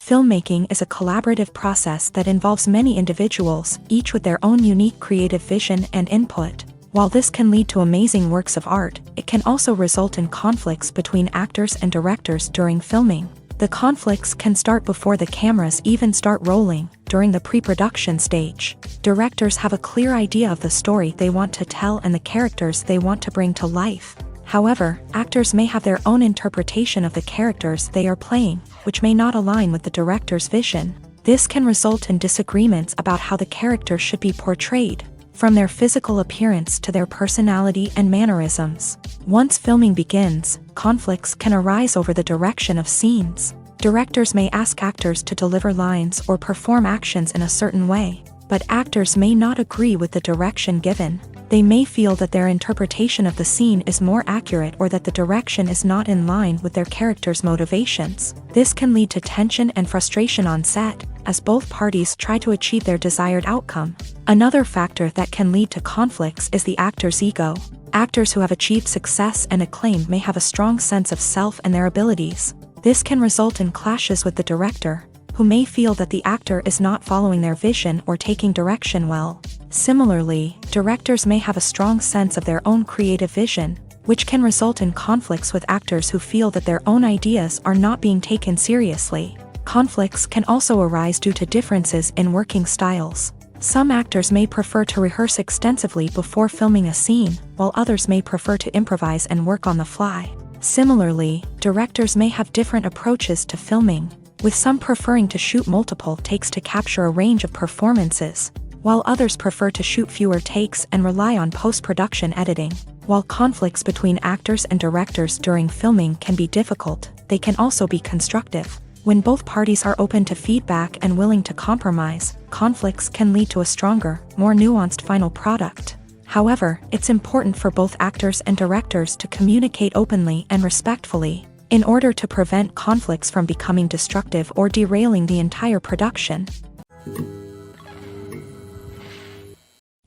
Filmmaking is a collaborative process that involves many individuals, each with their own unique creative vision and input. While this can lead to amazing works of art, it can also result in conflicts between actors and directors during filming. The conflicts can start before the cameras even start rolling, during the pre-production stage. Directors have a clear idea of the story they want to tell and the characters they want to bring to life. However, actors may have their own interpretation of the characters they are playing, which may not align with the director's vision. This can result in disagreements about how the character should be portrayed, from their physical appearance to their personality and mannerisms. Once filming begins, conflicts can arise over the direction of scenes. Directors may ask actors to deliver lines or perform actions in a certain way, but actors may not agree with the direction given. They may feel that their interpretation of the scene is more accurate or that the direction is not in line with their character's motivations. This can lead to tension and frustration on set, as both parties try to achieve their desired outcome. Another factor that can lead to conflicts is the actor's ego. Actors who have achieved success and acclaim may have a strong sense of self and their abilities. This can result in clashes with the director, who may feel that the actor is not following their vision or taking direction well. Similarly, directors may have a strong sense of their own creative vision, which can result in conflicts with actors who feel that their own ideas are not being taken seriously. Conflicts can also arise due to differences in working styles. Some actors may prefer to rehearse extensively before filming a scene, while others may prefer to improvise and work on the fly. Similarly, directors may have different approaches to filming, with some preferring to shoot multiple takes to capture a range of performances, while others prefer to shoot fewer takes and rely on post-production editing. While conflicts between actors and directors during filming can be difficult, they can also be constructive. When both parties are open to feedback and willing to compromise, conflicts can lead to a stronger, more nuanced final product. However, it's important for both actors and directors to communicate openly and respectfully, in order to prevent conflicts from becoming destructive or derailing the entire production.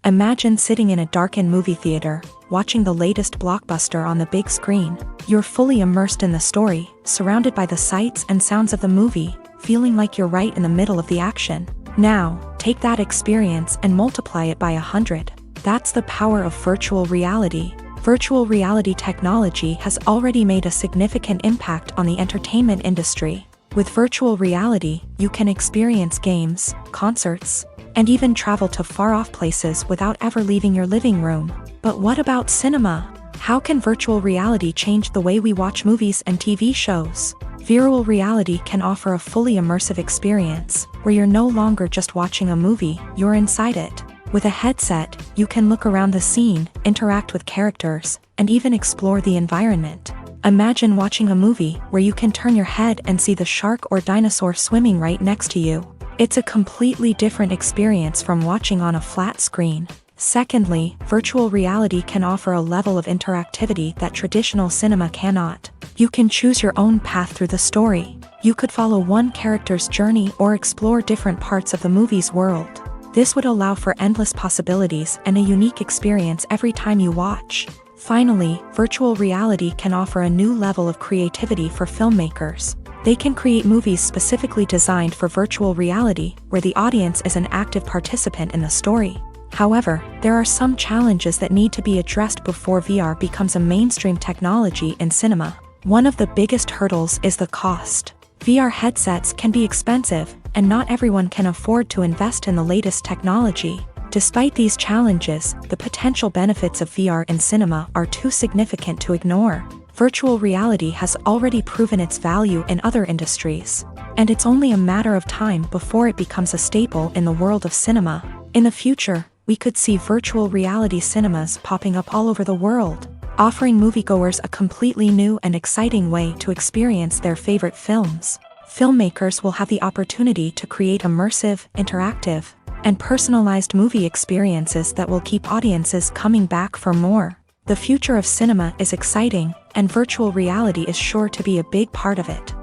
Imagine sitting in a darkened movie theater, watching the latest blockbuster on the big screen. You're fully immersed in the story, surrounded by the sights and sounds of the movie, feeling like you're right in the middle of the action. Now, take that experience and multiply it by 100. That's the power of virtual reality. Virtual reality technology has already made a significant impact on the entertainment industry. With virtual reality, you can experience games, concerts, and even travel to far-off places without ever leaving your living room. But what about cinema? How can virtual reality change the way we watch movies and TV shows? Virtual reality can offer a fully immersive experience, where you're no longer just watching a movie, you're inside it. With a headset, you can look around the scene, interact with characters, and even explore the environment. Imagine watching a movie where you can turn your head and see the shark or dinosaur swimming right next to you. It's a completely different experience from watching on a flat screen. Secondly, virtual reality can offer a level of interactivity that traditional cinema cannot. You can choose your own path through the story. You could follow one character's journey or explore different parts of the movie's world. This would allow for endless possibilities and a unique experience every time you watch. Finally, virtual reality can offer a new level of creativity for filmmakers. They can create movies specifically designed for virtual reality, where the audience is an active participant in the story. However, there are some challenges that need to be addressed before VR becomes a mainstream technology in cinema. One of the biggest hurdles is the cost. VR headsets can be expensive, and not everyone can afford to invest in the latest technology. Despite these challenges, the potential benefits of VR in cinema are too significant to ignore. Virtual reality has already proven its value in other industries, and it's only a matter of time before it becomes a staple in the world of cinema. In the future, we could see virtual reality cinemas popping up all over the world, offering moviegoers a completely new and exciting way to experience their favorite films. Filmmakers will have the opportunity to create immersive, interactive, and personalized movie experiences that will keep audiences coming back for more. The future of cinema is exciting, and virtual reality is sure to be a big part of it.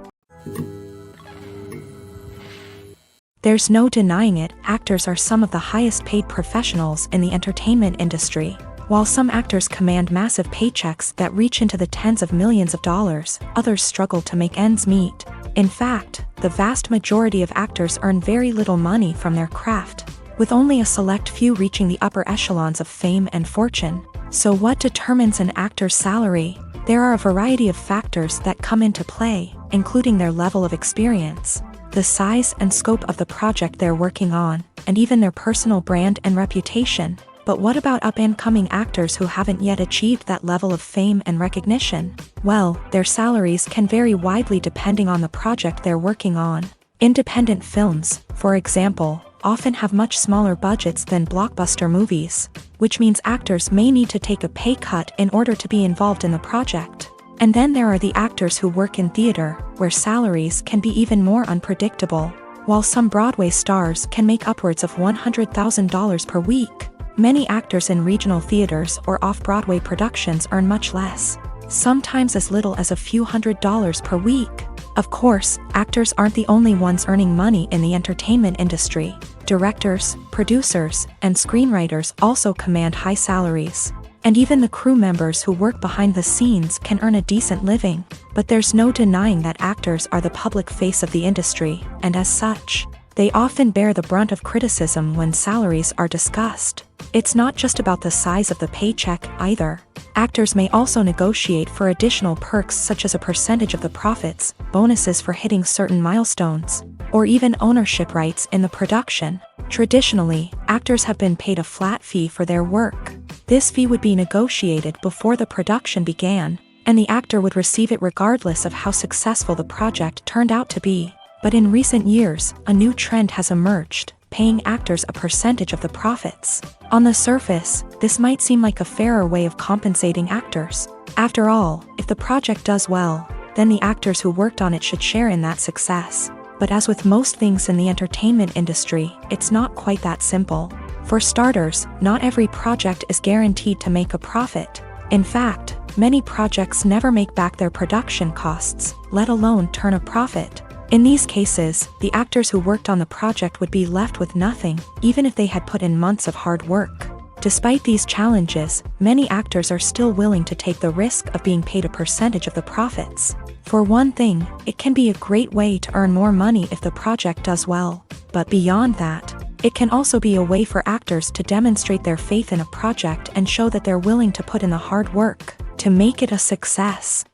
There's no denying it, actors are some of the highest paid professionals in the entertainment industry. While some actors command massive paychecks that reach into the tens of millions of dollars, others struggle to make ends meet. In fact, the vast majority of actors earn very little money from their craft, with only a select few reaching the upper echelons of fame and fortune. So what determines an actor's salary? There are a variety of factors that come into play, including their level of experience, the size and scope of the project they're working on, and even their personal brand and reputation. But what about up-and-coming actors who haven't yet achieved that level of fame and recognition? Well, their salaries can vary widely depending on the project they're working on. Independent films, for example, often have much smaller budgets than blockbuster movies, which means actors may need to take a pay cut in order to be involved in the project. And then there are the actors who work in theater, where salaries can be even more unpredictable. While some Broadway stars can make upwards of $100,000 per week, many actors in regional theaters or off-Broadway productions earn much less, sometimes as little as a few $100s per week. Of course, actors aren't the only ones earning money in the entertainment industry. Directors, producers, and screenwriters also command high salaries. And even the crew members who work behind the scenes can earn a decent living. But there's no denying that actors are the public face of the industry, and as such, they often bear the brunt of criticism when salaries are discussed. It's not just about the size of the paycheck either. Actors may also negotiate for additional perks such as a percentage of the profits, bonuses for hitting certain milestones, or even ownership rights in the production. Traditionally, actors have been paid a flat fee for their work. This fee would be negotiated before the production began, and the actor would receive it regardless of how successful the project turned out to be. But in recent years, a new trend has emerged, paying actors a percentage of the profits. On the surface, this might seem like a fairer way of compensating actors. After all, if the project does well, then the actors who worked on it should share in that success. But as with most things in the entertainment industry, it's not quite that simple. For starters, not every project is guaranteed to make a profit. In fact, many projects never make back their production costs, let alone turn a profit. In these cases, the actors who worked on the project would be left with nothing, even if they had put in months of hard work. Despite these challenges, many actors are still willing to take the risk of being paid a percentage of the profits. For one thing, it can be a great way to earn more money if the project does well. But beyond that, it can also be a way for actors to demonstrate their faith in a project and show that they're willing to put in the hard work to make it a success.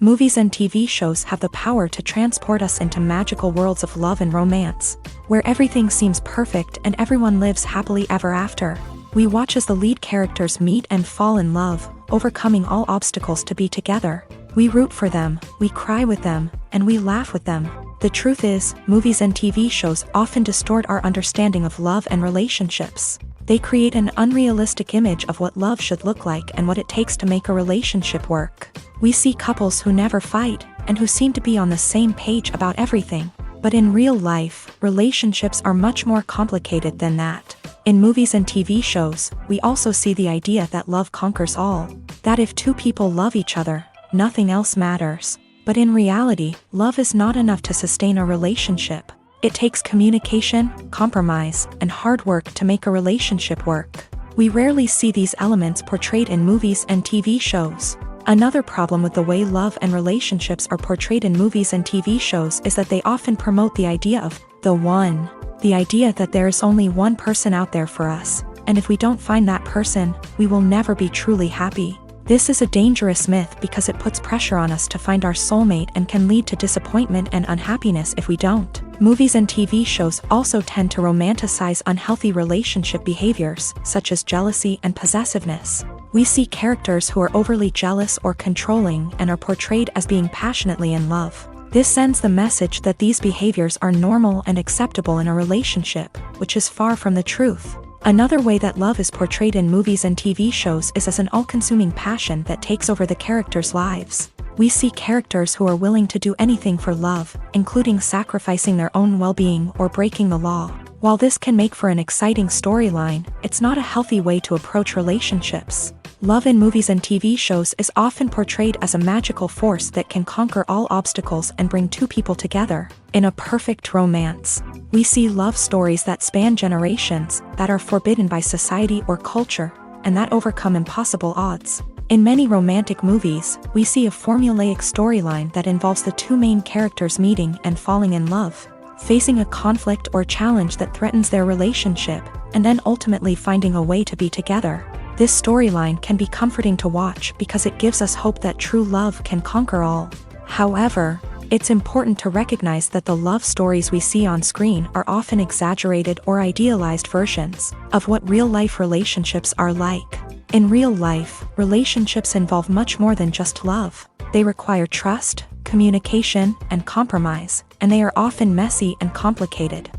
Movies and TV shows have the power to transport us into magical worlds of love and romance, where everything seems perfect and everyone lives happily ever after. We watch as the lead characters meet and fall in love, overcoming all obstacles to be together. We root for them, we cry with them, and we laugh with them. The truth is, movies and TV shows often distort our understanding of love and relationships. They create an unrealistic image of what love should look like and what it takes to make a relationship work. We see couples who never fight, and who seem to be on the same page about everything. But in real life, relationships are much more complicated than that. In movies and TV shows, we also see the idea that love conquers all. That if two people love each other, nothing else matters. But in reality, love is not enough to sustain a relationship. It takes communication, compromise, and hard work to make a relationship work. We rarely see these elements portrayed in movies and TV shows. Another problem with the way love and relationships are portrayed in movies and TV shows is that they often promote the idea of the one. The idea that there is only one person out there for us, and if we don't find that person, we will never be truly happy. This is a dangerous myth because it puts pressure on us to find our soulmate and can lead to disappointment and unhappiness if we don't. Movies and TV shows also tend to romanticize unhealthy relationship behaviors, such as jealousy and possessiveness. We see characters who are overly jealous or controlling and are portrayed as being passionately in love. This sends the message that these behaviors are normal and acceptable in a relationship, which is far from the truth. Another way that love is portrayed in movies and TV shows is as an all-consuming passion that takes over the characters' lives. We see characters who are willing to do anything for love, including sacrificing their own well-being or breaking the law. While this can make for an exciting storyline, it's not a healthy way to approach relationships. Love in movies and TV shows is often portrayed as a magical force that can conquer all obstacles and bring two people together in a perfect romance. We see love stories that span generations, that are forbidden by society or culture, and that overcome impossible odds. In many romantic movies, we see a formulaic storyline that involves the two main characters meeting and falling in love, facing a conflict or challenge that threatens their relationship, and then ultimately finding a way to be together. This storyline can be comforting to watch because it gives us hope that true love can conquer all. However, it's important to recognize that the love stories we see on screen are often exaggerated or idealized versions of what real-life relationships are like. In real life, relationships involve much more than just love. They require trust, communication, and compromise, and they are often messy and complicated.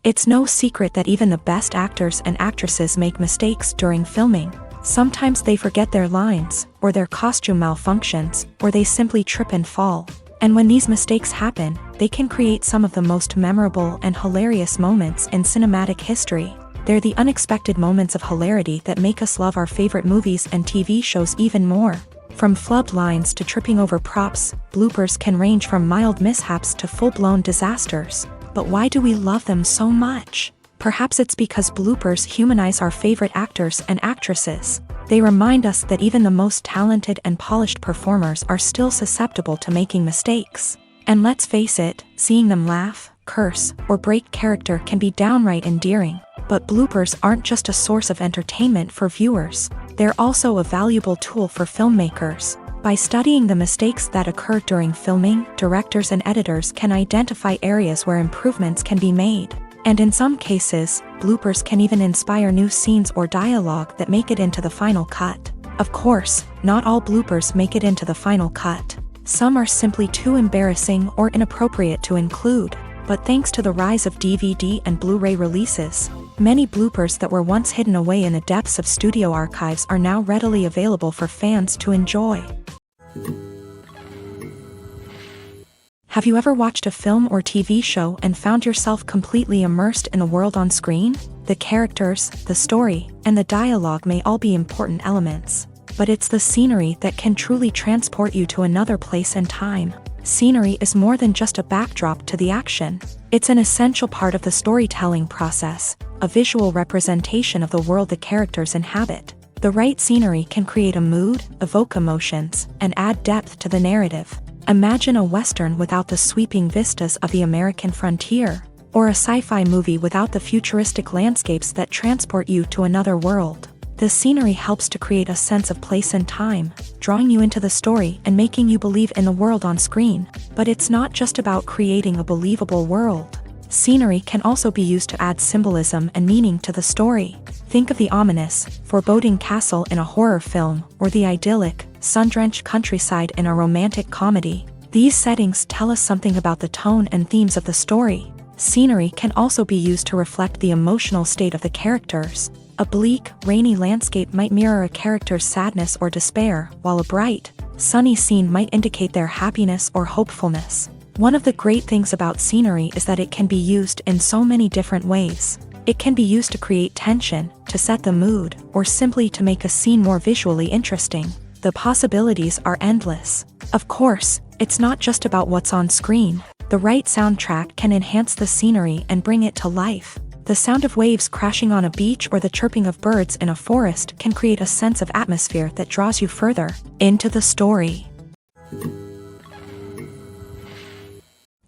It's no secret that even the best actors and actresses make mistakes during filming. Sometimes they forget their lines, or their costume malfunctions, or they simply trip and fall. And when these mistakes happen, they can create some of the most memorable and hilarious moments in cinematic history. They're the unexpected moments of hilarity that make us love our favorite movies and TV shows even more. From flubbed lines to tripping over props, bloopers can range from mild mishaps to full-blown disasters. But why do we love them so much? Perhaps it's because bloopers humanize our favorite actors and actresses. They remind us that even the most talented and polished performers are still susceptible to making mistakes. And let's face it, seeing them laugh, curse, or break character can be downright endearing. But bloopers aren't just a source of entertainment for viewers. They're also a valuable tool for filmmakers. By studying the mistakes that occur during filming, directors and editors can identify areas where improvements can be made. And in some cases, bloopers can even inspire new scenes or dialogue that make it into the final cut. Of course, not all bloopers make it into the final cut. Some are simply too embarrassing or inappropriate to include. But thanks to the rise of DVD and Blu-ray releases, many bloopers that were once hidden away in the depths of studio archives are now readily available for fans to enjoy. Have you ever watched a film or TV show and found yourself completely immersed in the world on screen? The characters, the story, and the dialogue may all be important elements, but it's the scenery that can truly transport you to another place and time. Scenery is more than just a backdrop to the action. It's an essential part of the storytelling process, a visual representation of the world the characters inhabit. The right scenery can create a mood, evoke emotions, and add depth to the narrative. Imagine a Western without the sweeping vistas of the American frontier, or a sci-fi movie without the futuristic landscapes that transport you to another world. The scenery helps to create a sense of place and time, drawing you into the story and making you believe in the world on screen. But it's not just about creating a believable world. Scenery can also be used to add symbolism and meaning to the story. Think of the ominous, foreboding castle in a horror film, or the idyllic, sun-drenched countryside in a romantic comedy. These settings tell us something about the tone and themes of the story. Scenery can also be used to reflect the emotional state of the characters. A bleak, rainy landscape might mirror a character's sadness or despair, while a bright, sunny scene might indicate their happiness or hopefulness. One of the great things about scenery is that it can be used in so many different ways. It can be used to create tension, to set the mood, or simply to make a scene more visually interesting. The possibilities are endless. Of course, it's not just about what's on screen. The right soundtrack can enhance the scenery and bring it to life. The sound of waves crashing on a beach or the chirping of birds in a forest can create a sense of atmosphere that draws you further into the story.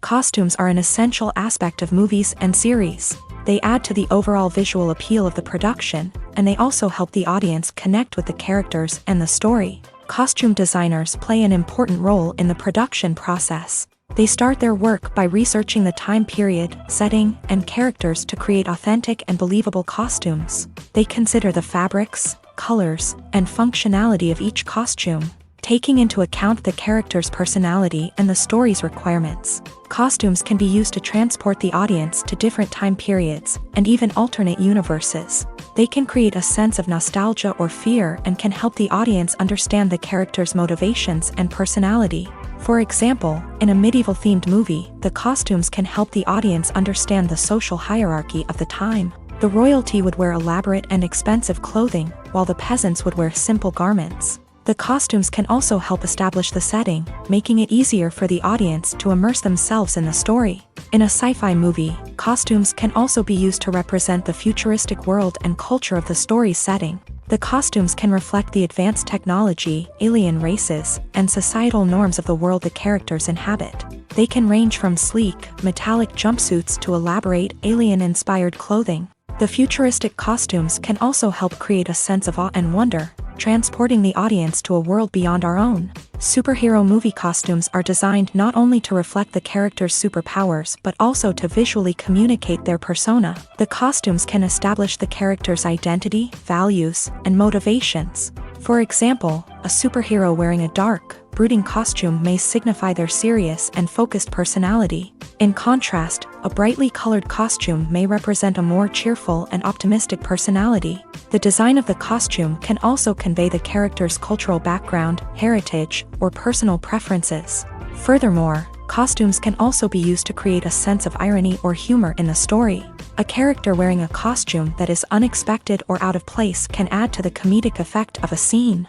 Costumes are an essential aspect of movies and series. They add to the overall visual appeal of the production, and they also help the audience connect with the characters and the story. Costume designers play an important role in the production process. They start their work by researching the time period, setting, and characters to create authentic and believable costumes. They consider the fabrics, colors, and functionality of each costume, taking into account the character's personality and the story's requirements. Costumes can be used to transport the audience to different time periods, and even alternate universes. They can create a sense of nostalgia or fear and can help the audience understand the character's motivations and personality. For example, in a medieval-themed movie, the costumes can help the audience understand the social hierarchy of the time. The royalty would wear elaborate and expensive clothing, while the peasants would wear simple garments. The costumes can also help establish the setting, making it easier for the audience to immerse themselves in the story. In a sci-fi movie, costumes can also be used to represent the futuristic world and culture of the story's setting. The costumes can reflect the advanced technology, alien races, and societal norms of the world the characters inhabit. They can range from sleek, metallic jumpsuits to elaborate, alien-inspired clothing. The futuristic costumes can also help create a sense of awe and wonder, transporting the audience to a world beyond our own. Superhero movie costumes are designed not only to reflect the character's superpowers but also to visually communicate their persona. The costumes can establish the character's identity, values, and motivations. For example, a superhero wearing a dark, brooding costume may signify their serious and focused personality. In contrast, a brightly colored costume may represent a more cheerful and optimistic personality. The design of the costume can also convey the character's cultural background, heritage, or personal preferences. Furthermore, costumes can also be used to create a sense of irony or humor in the story. A character wearing a costume that is unexpected or out of place can add to the comedic effect of a scene.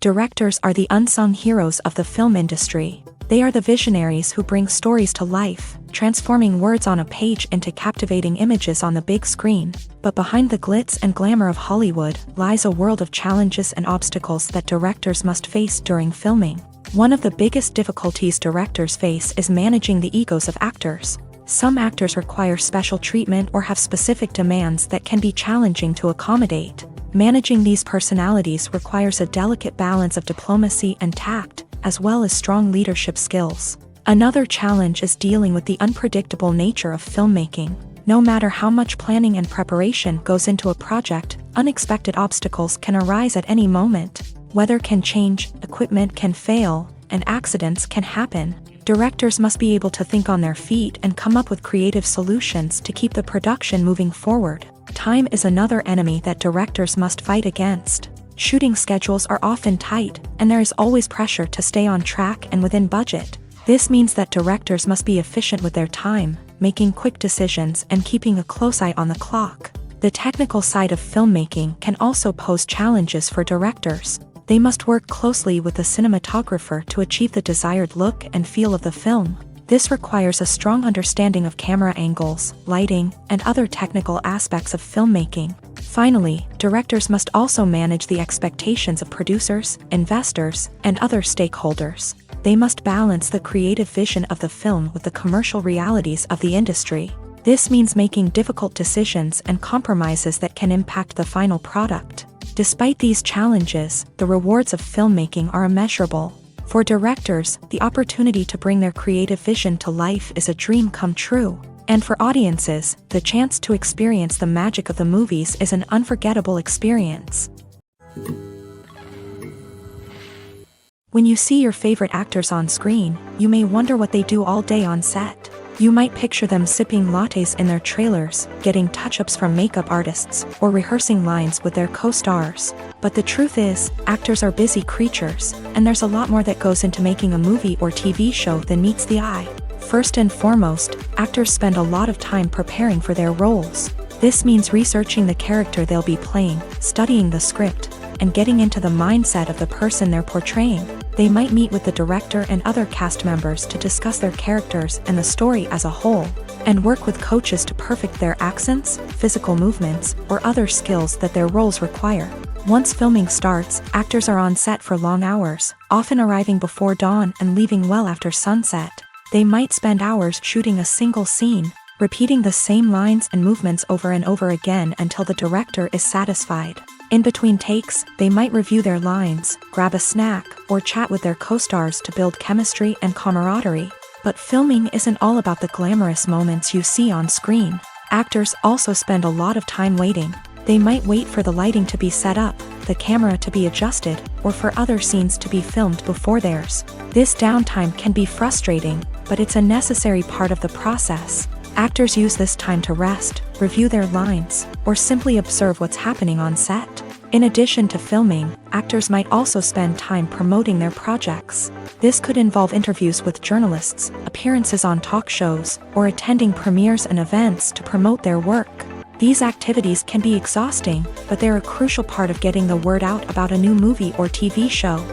Directors are the unsung heroes of the film industry. They are the visionaries who bring stories to life, transforming words on a page into captivating images on the big screen. But behind the glitz and glamour of Hollywood lies a world of challenges and obstacles that directors must face during filming. One of the biggest difficulties directors face is managing the egos of actors. Some actors require special treatment or have specific demands that can be challenging to accommodate. Managing these personalities requires a delicate balance of diplomacy and tact, as well as strong leadership skills. Another challenge is dealing with the unpredictable nature of filmmaking. No matter how much planning and preparation goes into a project, unexpected obstacles can arise at any moment. Weather can change, equipment can fail, and accidents can happen. Directors must be able to think on their feet and come up with creative solutions to keep the production moving forward. Time is another enemy that directors must fight against. Shooting schedules are often tight, and there is always pressure to stay on track and within budget. This means that directors must be efficient with their time, making quick decisions and keeping a close eye on the clock. The technical side of filmmaking can also pose challenges for directors. They must work closely with the cinematographer to achieve the desired look and feel of the film. This requires a strong understanding of camera angles, lighting, and other technical aspects of filmmaking. Finally, directors must also manage the expectations of producers, investors, and other stakeholders. They must balance the creative vision of the film with the commercial realities of the industry. This means making difficult decisions and compromises that can impact the final product. Despite these challenges, the rewards of filmmaking are immeasurable. For directors, the opportunity to bring their creative vision to life is a dream come true. And for audiences, the chance to experience the magic of the movies is an unforgettable experience. When you see your favorite actors on screen, you may wonder what they do all day on set. You might picture them sipping lattes in their trailers, getting touch-ups from makeup artists, or rehearsing lines with their co-stars. But the truth is, actors are busy creatures, and there's a lot more that goes into making a movie or TV show than meets the eye. First and foremost, actors spend a lot of time preparing for their roles. This means researching the character they'll be playing, studying the script, and getting into the mindset of the person they're portraying. They might meet with the director and other cast members to discuss their characters and the story as a whole, and work with coaches to perfect their accents, physical movements, or other skills that their roles require. Once filming starts, actors are on set for long hours, often arriving before dawn and leaving well after sunset. They might spend hours shooting a single scene, repeating the same lines and movements over and over again until the director is satisfied. In between takes, they might review their lines, grab a snack, or chat with their co-stars to build chemistry and camaraderie. But filming isn't all about the glamorous moments you see on screen. Actors also spend a lot of time waiting. They might wait for the lighting to be set up, the camera to be adjusted, or for other scenes to be filmed before theirs. This downtime can be frustrating, but it's a necessary part of the process. Actors use this time to rest, review their lines, or simply observe what's happening on set. In addition to filming, actors might also spend time promoting their projects. This could involve interviews with journalists, appearances on talk shows, or attending premieres and events to promote their work. These activities can be exhausting, but they're a crucial part of getting the word out about a new movie or TV show.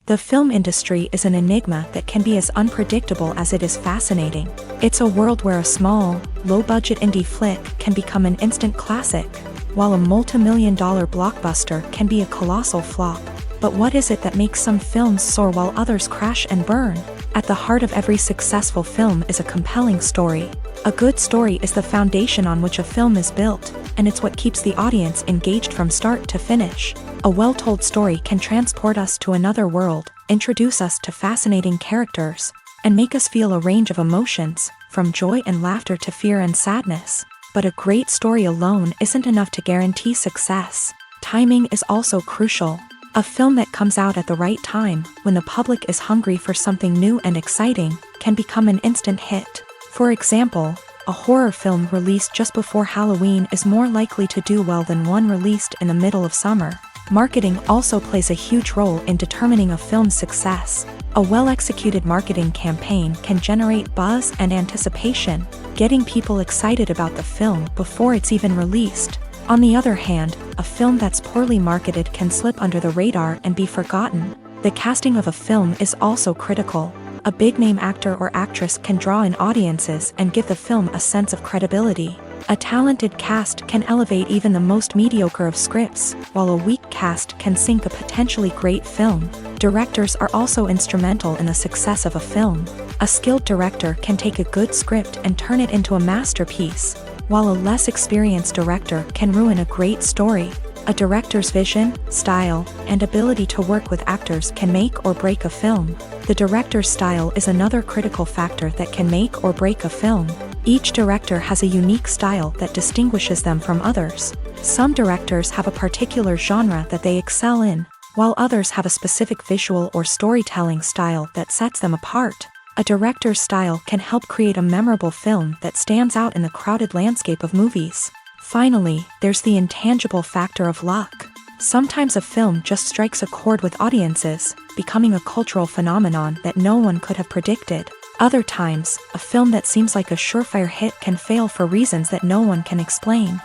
The film industry is an enigma that can be as unpredictable as it is fascinating. It's a world where a small, low-budget indie flick can become an instant classic, while a multi-million-dollar blockbuster can be a colossal flop. But what is it that makes some films soar while others crash and burn? At the heart of every successful film is a compelling story. A good story is the foundation on which a film is built, and it's what keeps the audience engaged from start to finish. A well-told story can transport us to another world, introduce us to fascinating characters, and make us feel a range of emotions, from joy and laughter to fear and sadness. But a great story alone isn't enough to guarantee success. Timing is also crucial. A film that comes out at the right time, when the public is hungry for something new and exciting, can become an instant hit. For example, a horror film released just before Halloween is more likely to do well than one released in the middle of summer. Marketing also plays a huge role in determining a film's success. A well-executed marketing campaign can generate buzz and anticipation, getting people excited about the film before it's even released. On the other hand, a film that's poorly marketed can slip under the radar and be forgotten. The casting of a film is also critical. A big-name actor or actress can draw in audiences and give the film a sense of credibility. A talented cast can elevate even the most mediocre of scripts, while a weak cast can sink a potentially great film. Directors are also instrumental in the success of a film. A skilled director can take a good script and turn it into a masterpiece, while a less experienced director can ruin a great story. A director's vision, style, and ability to work with actors can make or break a film. The director's style is another critical factor that can make or break a film. Each director has a unique style that distinguishes them from others. Some directors have a particular genre that they excel in, while others have a specific visual or storytelling style that sets them apart. A director's style can help create a memorable film that stands out in the crowded landscape of movies. Finally, there's the intangible factor of luck. Sometimes a film just strikes a chord with audiences, becoming a cultural phenomenon that no one could have predicted. Other times, a film that seems like a surefire hit can fail for reasons that no one can explain.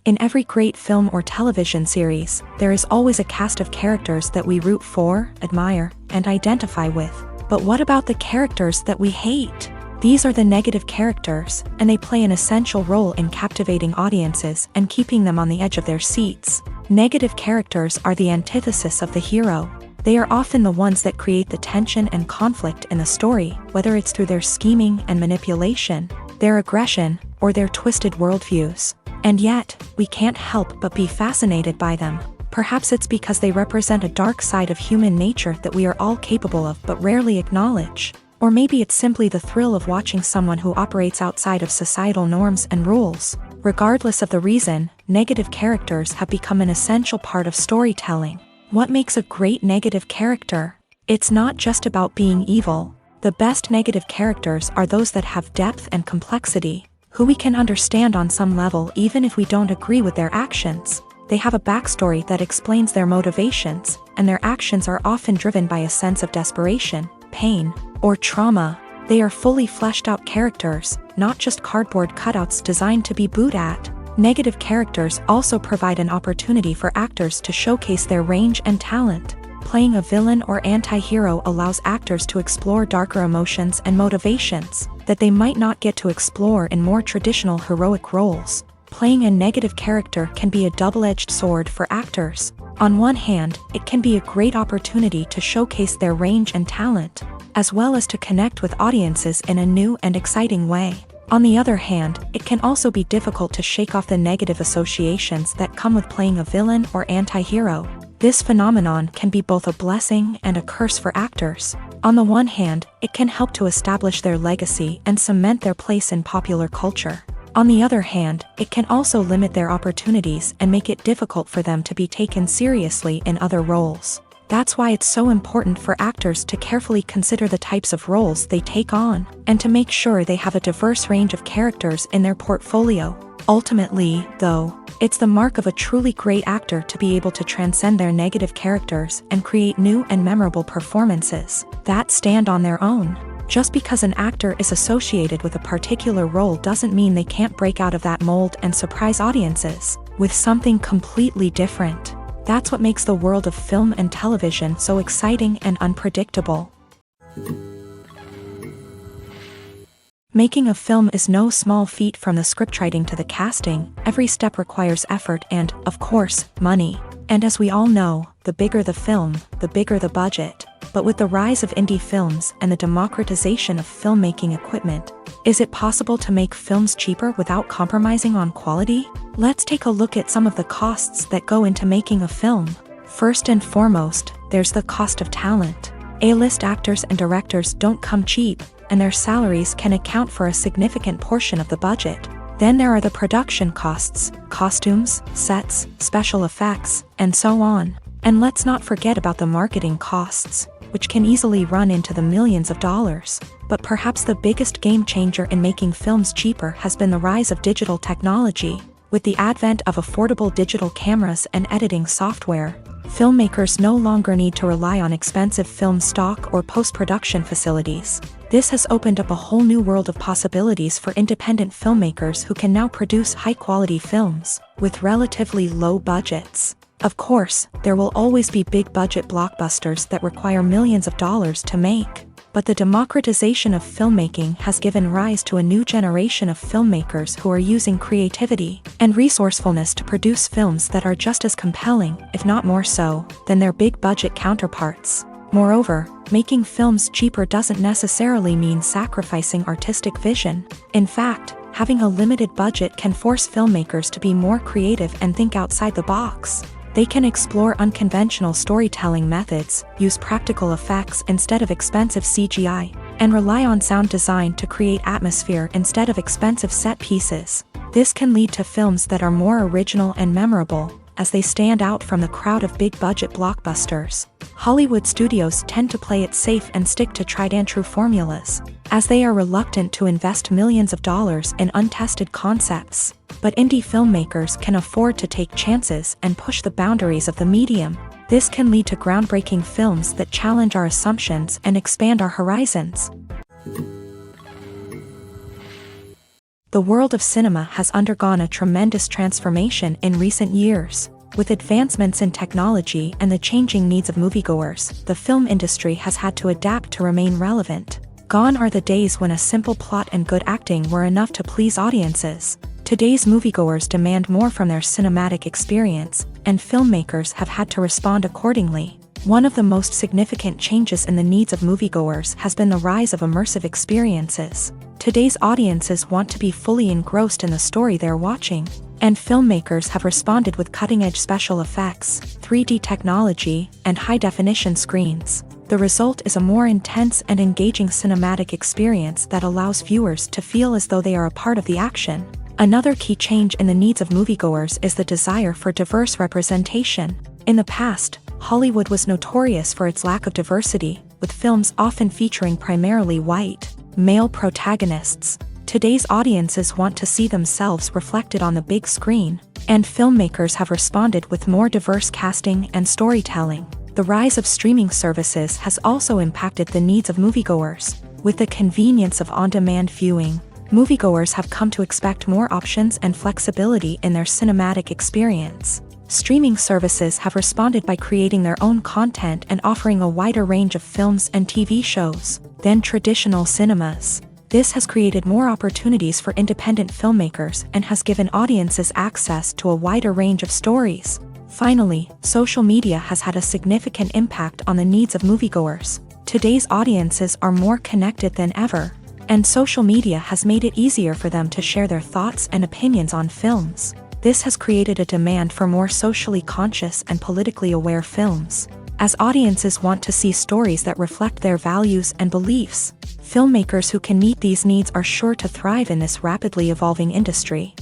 In every great film or television series, there is always a cast of characters that we root for, admire, and identify with. But what about the characters that we hate? These are the negative characters, and they play an essential role in captivating audiences and keeping them on the edge of their seats. Negative characters are the antithesis of the hero. They are often the ones that create the tension and conflict in the story, whether it's through their scheming and manipulation, their aggression, or their twisted worldviews. And yet, we can't help but be fascinated by them. Perhaps it's because they represent a dark side of human nature that we are all capable of but rarely acknowledge. Or maybe it's simply the thrill of watching someone who operates outside of societal norms and rules. Regardless of the reason, negative characters have become an essential part of storytelling. What makes a great negative character? It's not just about being evil. The best negative characters are those that have depth and complexity, who we can understand on some level even if we don't agree with their actions. They have a backstory that explains their motivations, and their actions are often driven by a sense of desperation, pain, or trauma. They are fully fleshed out characters, not just cardboard cutouts designed to be booed at. Negative characters also provide an opportunity for actors to showcase their range and talent. Playing a villain or anti-hero allows actors to explore darker emotions and motivations that they might not get to explore in more traditional heroic roles. Playing a negative character can be a double-edged sword for actors. On one hand, it can be a great opportunity to showcase their range and talent, as well as to connect with audiences in a new and exciting way. On the other hand, it can also be difficult to shake off the negative associations that come with playing a villain or anti-hero. This phenomenon can be both a blessing and a curse for actors. On the one hand, it can help to establish their legacy and cement their place in popular culture. On the other hand, it can also limit their opportunities and make it difficult for them to be taken seriously in other roles. That's why it's so important for actors to carefully consider the types of roles they take on, and to make sure they have a diverse range of characters in their portfolio. Ultimately, though, it's the mark of a truly great actor to be able to transcend their negative characters and create new and memorable performances that stand on their own. Just because an actor is associated with a particular role doesn't mean they can't break out of that mold and surprise audiences with something completely different. That's what makes the world of film and television so exciting and unpredictable. Making a film is no small feat, from the scriptwriting to the casting. Every step requires effort and, of course, money. And as we all know, the bigger the film, the bigger the budget. But with the rise of indie films and the democratization of filmmaking equipment, is it possible to make films cheaper without compromising on quality? Let's take a look at some of the costs that go into making a film. First and foremost, there's the cost of talent. A-list actors and directors don't come cheap, and their salaries can account for a significant portion of the budget. Then there are the production costs, costumes, sets, special effects, and so on. And let's not forget about the marketing costs, which can easily run into the millions of dollars. But perhaps the biggest game changer in making films cheaper has been the rise of digital technology. With the advent of affordable digital cameras and editing software, filmmakers no longer need to rely on expensive film stock or post-production facilities. This has opened up a whole new world of possibilities for independent filmmakers who can now produce high-quality films with relatively low budgets. Of course, there will always be big-budget blockbusters that require millions of dollars to make. But the democratization of filmmaking has given rise to a new generation of filmmakers who are using creativity and resourcefulness to produce films that are just as compelling, if not more so, than their big-budget counterparts. Moreover, making films cheaper doesn't necessarily mean sacrificing artistic vision. In fact, having a limited budget can force filmmakers to be more creative and think outside the box. They can explore unconventional storytelling methods, use practical effects instead of expensive CGI, and rely on sound design to create atmosphere instead of expensive set pieces. This can lead to films that are more original and memorable, as they stand out from the crowd of big-budget blockbusters. Hollywood studios tend to play it safe and stick to tried-and-true formulas, as they are reluctant to invest millions of dollars in untested concepts. But indie filmmakers can afford to take chances and push the boundaries of the medium. This can lead to groundbreaking films that challenge our assumptions and expand our horizons. The world of cinema has undergone a tremendous transformation in recent years. With advancements in technology and the changing needs of moviegoers, the film industry has had to adapt to remain relevant. Gone are the days when a simple plot and good acting were enough to please audiences. Today's moviegoers demand more from their cinematic experience, and filmmakers have had to respond accordingly. One of the most significant changes in the needs of moviegoers has been the rise of immersive experiences. Today's audiences want to be fully engrossed in the story they're watching, and filmmakers have responded with cutting-edge special effects, 3D technology, and high-definition screens. The result is a more intense and engaging cinematic experience that allows viewers to feel as though they are a part of the action. Another key change in the needs of moviegoers is the desire for diverse representation. In the past, Hollywood was notorious for its lack of diversity, with films often featuring primarily white, male protagonists. Today's audiences want to see themselves reflected on the big screen, and filmmakers have responded with more diverse casting and storytelling. The rise of streaming services has also impacted the needs of moviegoers. With the convenience of on-demand viewing, moviegoers have come to expect more options and flexibility in their cinematic experience. Streaming services have responded by creating their own content and offering a wider range of films and TV shows than traditional cinemas. This has created more opportunities for independent filmmakers and has given audiences access to a wider range of stories. Finally, social media has had a significant impact on the needs of moviegoers. Today's audiences are more connected than ever, and social media has made it easier for them to share their thoughts and opinions on films. This has created a demand for more socially conscious and politically aware films. As audiences want to see stories that reflect their values and beliefs, filmmakers who can meet these needs are sure to thrive in this rapidly evolving industry.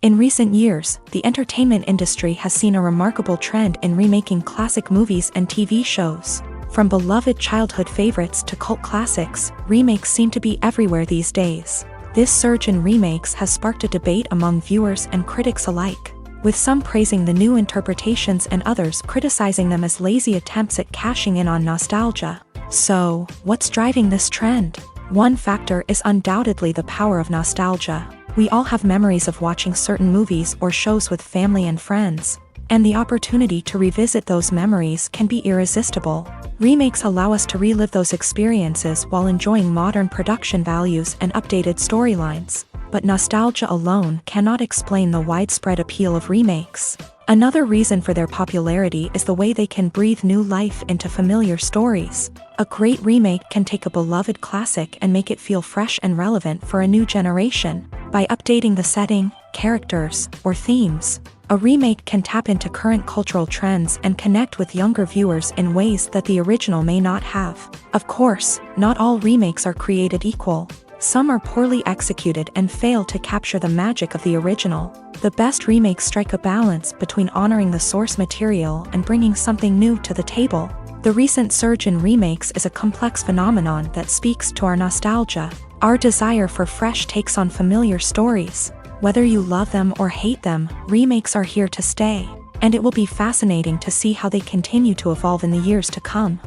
In recent years, the entertainment industry has seen a remarkable trend in remaking classic movies and TV shows. From beloved childhood favorites to cult classics, remakes seem to be everywhere these days. This surge in remakes has sparked a debate among viewers and critics alike. with some praising the new interpretations and others criticizing them as lazy attempts at cashing in on nostalgia. So, what's driving this trend? One factor is undoubtedly the power of nostalgia. We all have memories of watching certain movies or shows with family and friends, and the opportunity to revisit those memories can be irresistible. Remakes allow us to relive those experiences while enjoying modern production values and updated storylines. But nostalgia alone cannot explain the widespread appeal of remakes. Another reason for their popularity is the way they can breathe new life into familiar stories. A great remake can take a beloved classic and make it feel fresh and relevant for a new generation. By updating the setting, characters, or themes, a remake can tap into current cultural trends and connect with younger viewers in ways that the original may not have. Of course, not all remakes are created equal. Some are poorly executed and fail to capture the magic of the original. The best remakes strike a balance between honoring the source material and bringing something new to the table. The recent surge in remakes is a complex phenomenon that speaks to our nostalgia, our desire for fresh takes on familiar stories. Whether you love them or hate them, remakes are here to stay, and it will be fascinating to see how they continue to evolve in the years to come.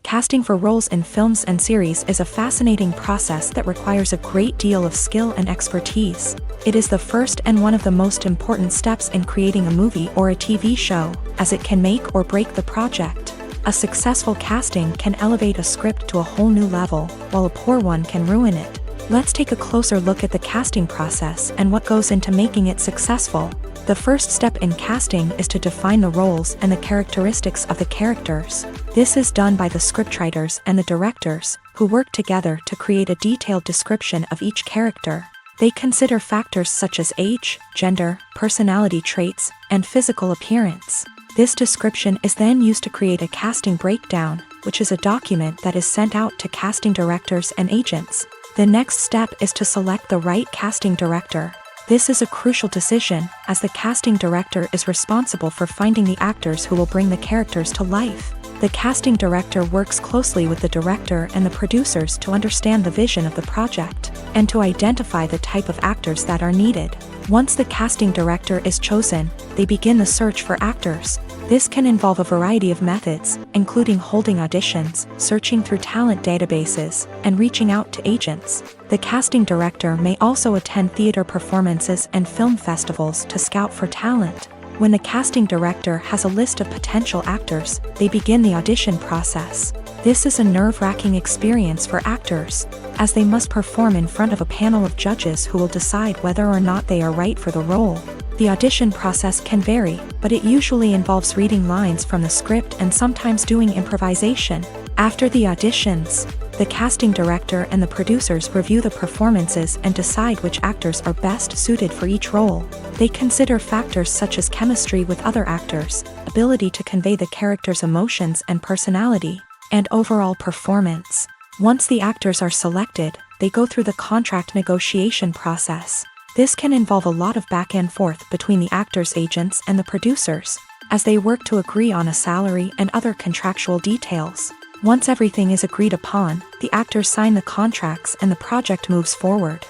Casting for roles in films and series is a fascinating process that requires a great deal of skill and expertise. It is the first and one of the most important steps in creating a movie or a TV show, as it can make or break the project. A successful casting can elevate a script to a whole new level, while a poor one can ruin it. Let's take a closer look at the casting process and what goes into making it successful. The first step in casting is to define the roles and the characteristics of the characters. This is done by the scriptwriters and the directors, who work together to create a detailed description of each character. They consider factors such as age, gender, personality traits, and physical appearance. This description is then used to create a casting breakdown, which is a document that is sent out to casting directors and agents. The next step is to select the right casting director. This is a crucial decision, as the casting director is responsible for finding the actors who will bring the characters to life. The casting director works closely with the director and the producers to understand the vision of the project, and to identify the type of actors that are needed. Once the casting director is chosen, they begin the search for actors. This can involve a variety of methods, including holding auditions, searching through talent databases, and reaching out to agents. The casting director may also attend theater performances and film festivals to scout for talent. When the casting director has a list of potential actors, they begin the audition process. This is a nerve-wracking experience for actors, as they must perform in front of a panel of judges who will decide whether or not they are right for the role. The audition process can vary, but it usually involves reading lines from the script and sometimes doing improvisation. After the auditions, the casting director and the producers review the performances and decide which actors are best suited for each role. They consider factors such as chemistry with other actors, ability to convey the character's emotions and personality, and overall performance. Once the actors are selected, they go through the contract negotiation process. This can involve a lot of back and forth between the actors' agents and the producers, as they work to agree on a salary and other contractual details. Once everything is agreed upon, the actors sign the contracts and the project moves forward.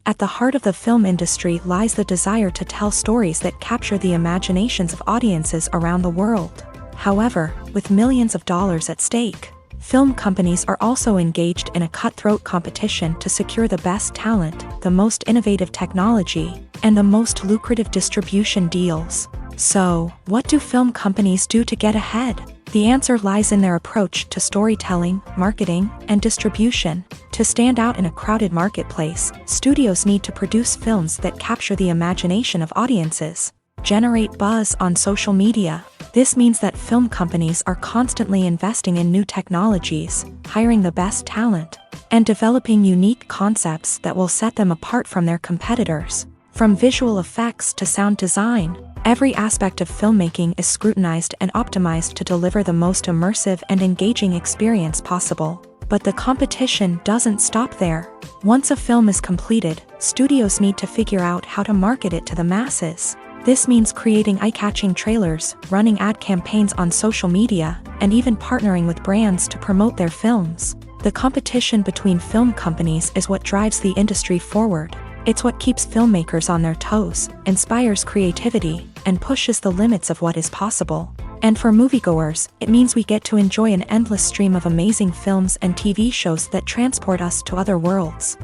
At the heart of the film industry lies the desire to tell stories that capture the imaginations of audiences around the world. However, with millions of dollars at stake, film companies are also engaged in a cutthroat competition to secure the best talent, the most innovative technology, and the most lucrative distribution deals. So, what do film companies do to get ahead? The answer lies in their approach to storytelling, marketing, and distribution. To stand out in a crowded marketplace, studios need to produce films that capture the imagination of audiences, generate buzz on social media. This means that film companies are constantly investing in new technologies, hiring the best talent, and developing unique concepts that will set them apart from their competitors. From visual effects to sound design, every aspect of filmmaking is scrutinized and optimized to deliver the most immersive and engaging experience possible. But the competition doesn't stop there. Once a film is completed, studios need to figure out how to market it to the masses. This means creating eye-catching trailers, running ad campaigns on social media, and even partnering with brands to promote their films. The competition between film companies is what drives the industry forward. It's what keeps filmmakers on their toes, inspires creativity, and pushes the limits of what is possible. And for moviegoers, it means we get to enjoy an endless stream of amazing films and TV shows that transport us to other worlds.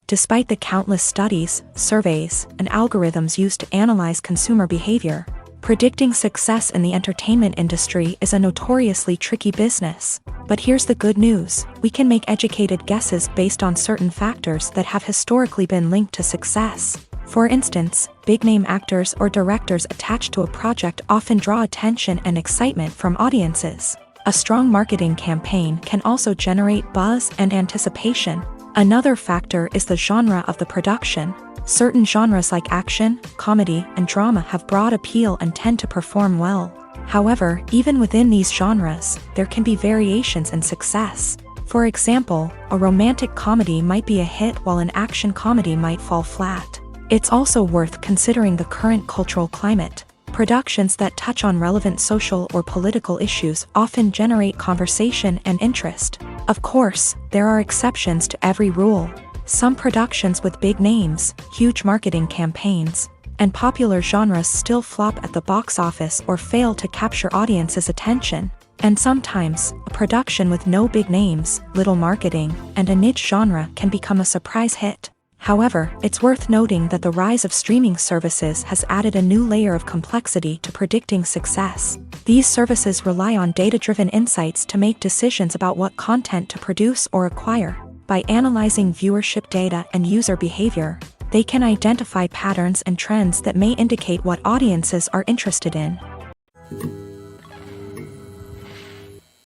Despite the countless studies, surveys, and algorithms used to analyze consumer behavior, predicting success in the entertainment industry is a notoriously tricky business. But here's the good news: we can make educated guesses based on certain factors that have historically been linked to success. For instance, big-name actors or directors attached to a project often draw attention and excitement from audiences. A strong marketing campaign can also generate buzz and anticipation. Another factor is the genre of the production. Certain genres like action, comedy, and drama have broad appeal and tend to perform well. However, even within these genres, there can be variations in success. For example, a romantic comedy might be a hit while an action comedy might fall flat. It's also worth considering the current cultural climate. Productions that touch on relevant social or political issues often generate conversation and interest. Of course, there are exceptions to every rule. Some productions with big names, huge marketing campaigns, and popular genres still flop at the box office or fail to capture audiences' attention. And sometimes, a production with no big names, little marketing, and a niche genre can become a surprise hit. However, it's worth noting that the rise of streaming services has added a new layer of complexity to predicting success. These services rely on data-driven insights to make decisions about what content to produce or acquire. By analyzing viewership data and user behavior, they can identify patterns and trends that may indicate what audiences are interested in.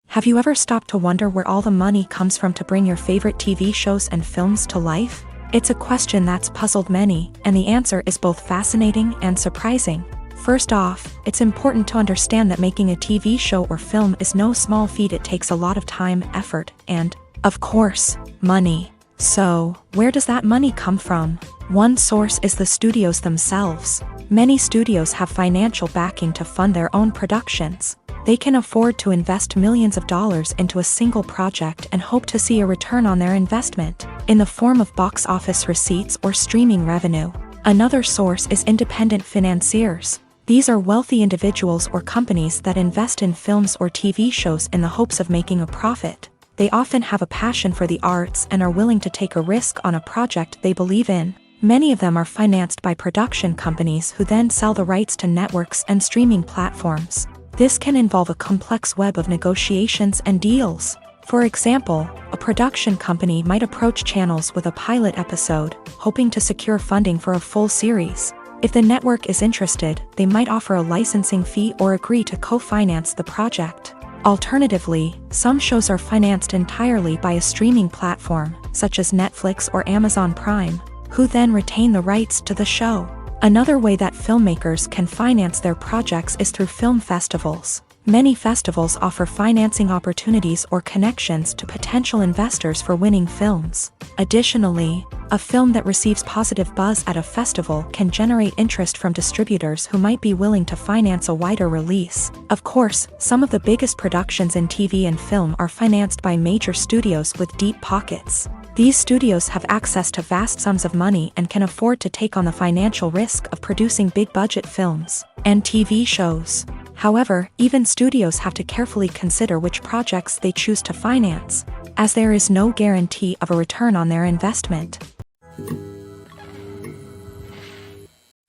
Have you ever stopped to wonder where all the money comes from to bring your favorite TV shows and films to life? It's a question that's puzzled many, and the answer is both fascinating and surprising. First off, it's important to understand that making a TV show or film is no small feat. It takes a lot of time, effort, and, of course, money. So, where does that money come from? One source is the studios themselves. Many studios have financial backing to fund their own productions. They can afford to invest millions of dollars into a single project and hope to see a return on their investment, in the form of box office receipts or streaming revenue. Another source is independent financiers. These are wealthy individuals or companies that invest in films or TV shows in the hopes of making a profit. They often have a passion for the arts and are willing to take a risk on a project they believe in. Many of them are financed by production companies who then sell the rights to networks and streaming platforms. This can involve a complex web of negotiations and deals. For example, a production company might approach channels with a pilot episode, hoping to secure funding for a full series. If the network is interested, they might offer a licensing fee or agree to co-finance the project. Alternatively, some shows are financed entirely by a streaming platform, such as Netflix or Amazon Prime, who then retain the rights to the show. Another way that filmmakers can finance their projects is through film festivals. Many festivals offer financing opportunities or connections to potential investors for winning films. Additionally, a film that receives positive buzz at a festival can generate interest from distributors who might be willing to finance a wider release. Of course, some of the biggest productions in TV and film are financed by major studios with deep pockets. These studios have access to vast sums of money and can afford to take on the financial risk of producing big-budget films and TV shows. However, even studios have to carefully consider which projects they choose to finance, as there is no guarantee of a return on their investment.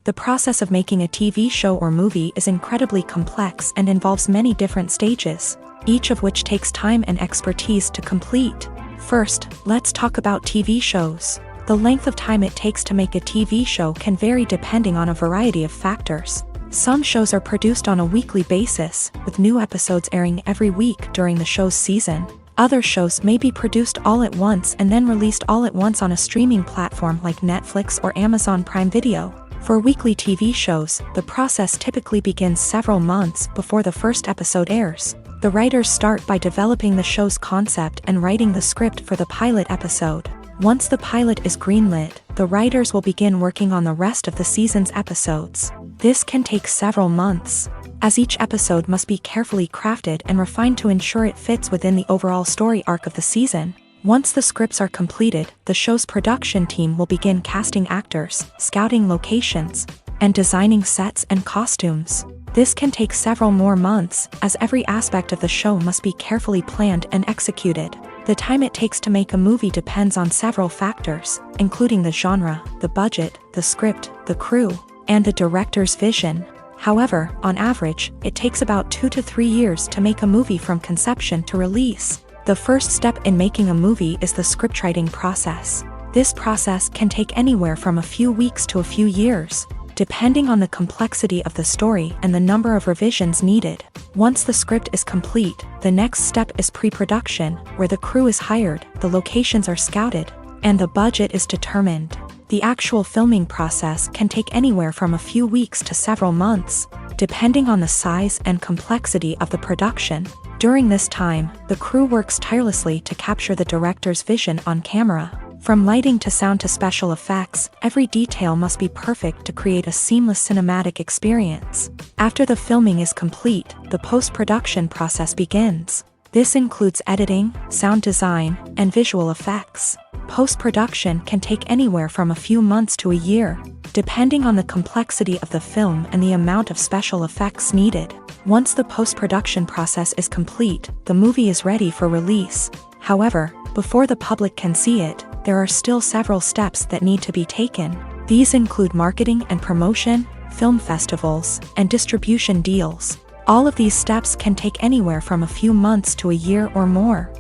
The process of making a TV show or movie is incredibly complex and involves many different stages, each of which takes time and expertise to complete. First, let's talk about TV shows. The length of time it takes to make a TV show can vary depending on a variety of factors. Some shows are produced on a weekly basis, with new episodes airing every week during the show's season. Other shows may be produced all at once and then released all at once on a streaming platform like Netflix or Amazon Prime Video. For weekly TV shows, the process typically begins several months before the first episode airs. The writers start by developing the show's concept and writing the script for the pilot episode. Once the pilot is greenlit, the writers will begin working on the rest of the season's episodes. This can take several months. as each episode must be carefully crafted and refined to ensure it fits within the overall story arc of the season. Once the scripts are completed, the show's production team will begin casting actors, scouting locations, and designing sets and costumes. This can take several more months, as every aspect of the show must be carefully planned and executed. The time it takes to make a movie depends on several factors, including the genre, the budget, the script, the crew, and the director's vision. However, on average, it takes about 2 to 3 years to make a movie from conception to release. The first step in making a movie is the scriptwriting process. This process can take anywhere from a few weeks to a few years, depending on the complexity of the story and the number of revisions needed. Once the script is complete, the next step is pre-production, where the crew is hired, the locations are scouted, and the budget is determined. The actual filming process can take anywhere from a few weeks to several months, depending on the size and complexity of the production. During this time, the crew works tirelessly to capture the director's vision on camera. From lighting to sound to special effects, every detail must be perfect to create a seamless cinematic experience. After the filming is complete, the post-production process begins. This includes editing, sound design, and visual effects. Post-production can take anywhere from a few months to a year, depending on the complexity of the film and the amount of special effects needed. Once the post-production process is complete, the movie is ready for release. However, before the public can see it, there are still several steps that need to be taken. These include marketing and promotion, film festivals, and distribution deals. All of these steps can take anywhere from a few months to a year or more.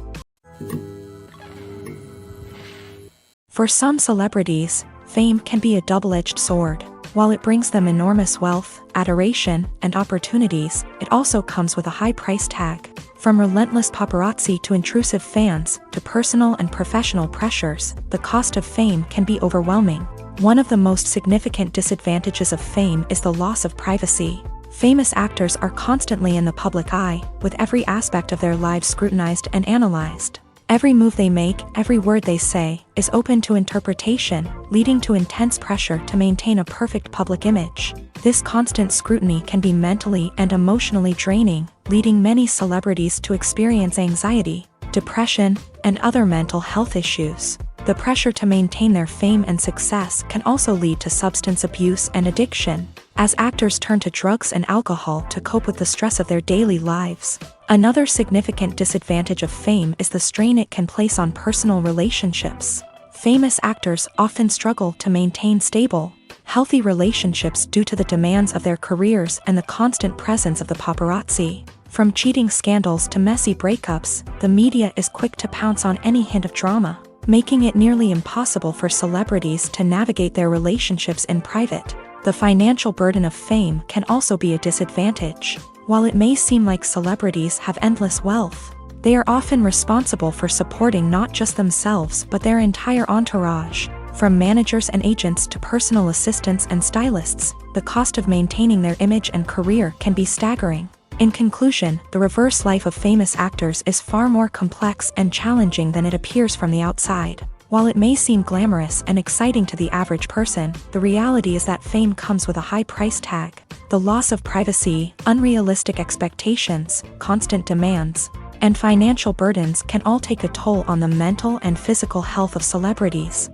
For some celebrities, fame can be a double-edged sword. While it brings them enormous wealth, adoration, and opportunities, it also comes with a high price tag. From relentless paparazzi to intrusive fans, to personal and professional pressures, the cost of fame can be overwhelming. One of the most significant disadvantages of fame is the loss of privacy. Famous actors are constantly in the public eye, with every aspect of their lives scrutinized and analyzed. Every move they make, every word they say, is open to interpretation, leading to intense pressure to maintain a perfect public image. This constant scrutiny can be mentally and emotionally draining, leading many celebrities to experience anxiety, depression, and other mental health issues. The pressure to maintain their fame and success can also lead to substance abuse and addiction, as actors turn to drugs and alcohol to cope with the stress of their daily lives. Another significant disadvantage of fame is the strain it can place on personal relationships. Famous actors often struggle to maintain stable, healthy relationships due to the demands of their careers and the constant presence of the paparazzi. From cheating scandals to messy breakups, the media is quick to pounce on any hint of drama, making it nearly impossible for celebrities to navigate their relationships in private. The financial burden of fame can also be a disadvantage. While it may seem like celebrities have endless wealth, they are often responsible for supporting not just themselves but their entire entourage. From managers and agents to personal assistants and stylists, the cost of maintaining their image and career can be staggering. In conclusion, the reverse life of famous actors is far more complex and challenging than it appears from the outside. While it may seem glamorous and exciting to the average person, the reality is that fame comes with a high price tag. The loss of privacy, unrealistic expectations, constant demands, and financial burdens can all take a toll on the mental and physical health of celebrities.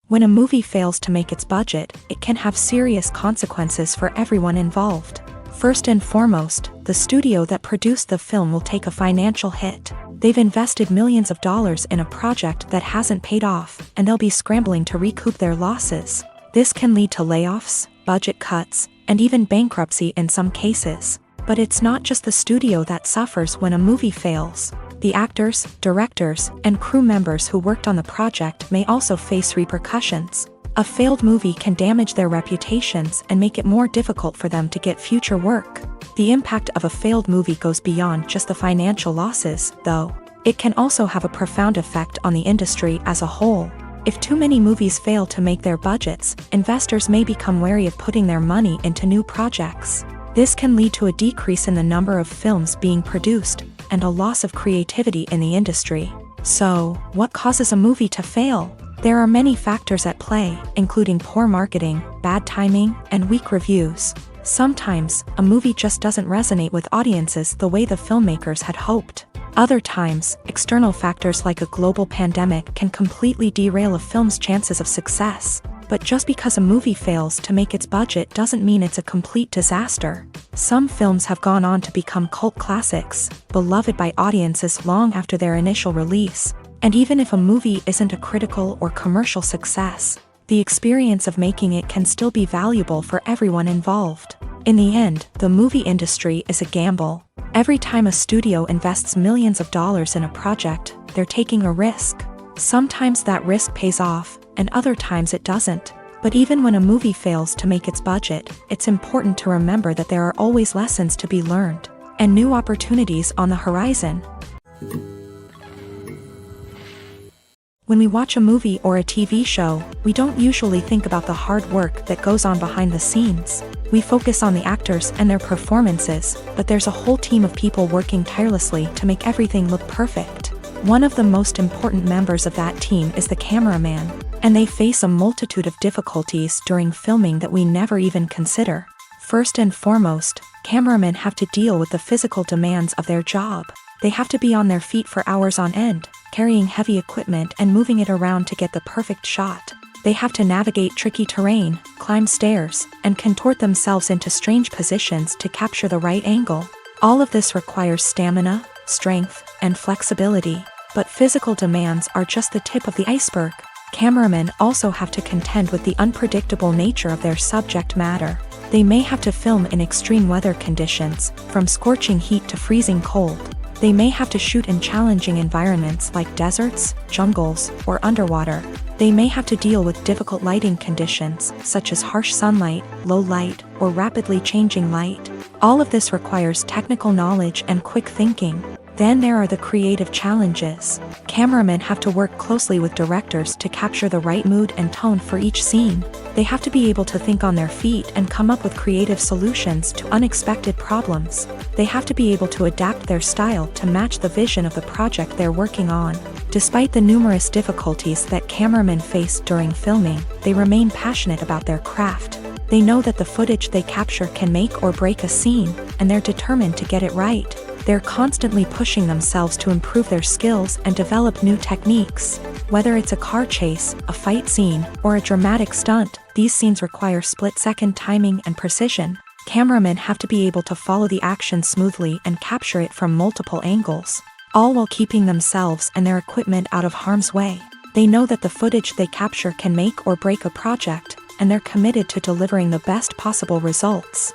When a movie fails to make its budget, it can have serious consequences for everyone involved. First and foremost, the studio that produced the film will take a financial hit. They've invested millions of dollars in a project that hasn't paid off, and they'll be scrambling to recoup their losses. This can lead to layoffs, budget cuts, and even bankruptcy in some cases. But it's not just the studio that suffers when a movie fails. The actors, directors, and crew members who worked on the project may also face repercussions. A failed movie can damage their reputations and make it more difficult for them to get future work. The impact of a failed movie goes beyond just the financial losses, though. It can also have a profound effect on the industry as a whole. If too many movies fail to make their budgets, investors may become wary of putting their money into new projects. This can lead to a decrease in the number of films being produced, and a loss of creativity in the industry. So, what causes a movie to fail? There are many factors at play, including poor marketing, bad timing, and weak reviews. Sometimes, a movie just doesn't resonate with audiences the way the filmmakers had hoped. Other times, external factors like a global pandemic can completely derail a film's chances of success. But just because a movie fails to make its budget doesn't mean it's a complete disaster. Some films have gone on to become cult classics, beloved by audiences long after their initial release. And even if a movie isn't a critical or commercial success, the experience of making it can still be valuable for everyone involved. In the end, the movie industry is a gamble. Every time a studio invests millions of dollars in a project, they're taking a risk. Sometimes that risk pays off, and other times it doesn't. But even when a movie fails to make its budget, it's important to remember that there are always lessons to be learned, and new opportunities on the horizon. When we watch a movie or a TV show, we don't usually think about the hard work that goes on behind the scenes. We focus on the actors and their performances, but there's a whole team of people working tirelessly to make everything look perfect. One of the most important members of that team is the cameraman, and they face a multitude of difficulties during filming that we never even consider. First and foremost, cameramen have to deal with the physical demands of their job. They have to be on their feet for hours on end, carrying heavy equipment and moving it around to get the perfect shot. They have to navigate tricky terrain, climb stairs, and contort themselves into strange positions to capture the right angle. All of this requires stamina, strength, and flexibility. But physical demands are just the tip of the iceberg. Cameramen also have to contend with the unpredictable nature of their subject matter. They may have to film in extreme weather conditions, from scorching heat to freezing cold. They may have to shoot in challenging environments like deserts, jungles, or underwater. They may have to deal with difficult lighting conditions, such as harsh sunlight, low light, or rapidly changing light. All of this requires technical knowledge and quick thinking. Then there are the creative challenges. Cameramen have to work closely with directors to capture the right mood and tone for each scene. They have to be able to think on their feet and come up with creative solutions to unexpected problems. They have to be able to adapt their style to match the vision of the project they're working on. Despite the numerous difficulties that cameramen face during filming, they remain passionate about their craft. They know that the footage they capture can make or break a scene, and they're determined to get it right. They're constantly pushing themselves to improve their skills and develop new techniques. Whether it's a car chase, a fight scene, or a dramatic stunt, these scenes require split-second timing and precision. Cameramen have to be able to follow the action smoothly and capture it from multiple angles, all while keeping themselves and their equipment out of harm's way. They know that the footage they capture can make or break a project, and they're committed to delivering the best possible results.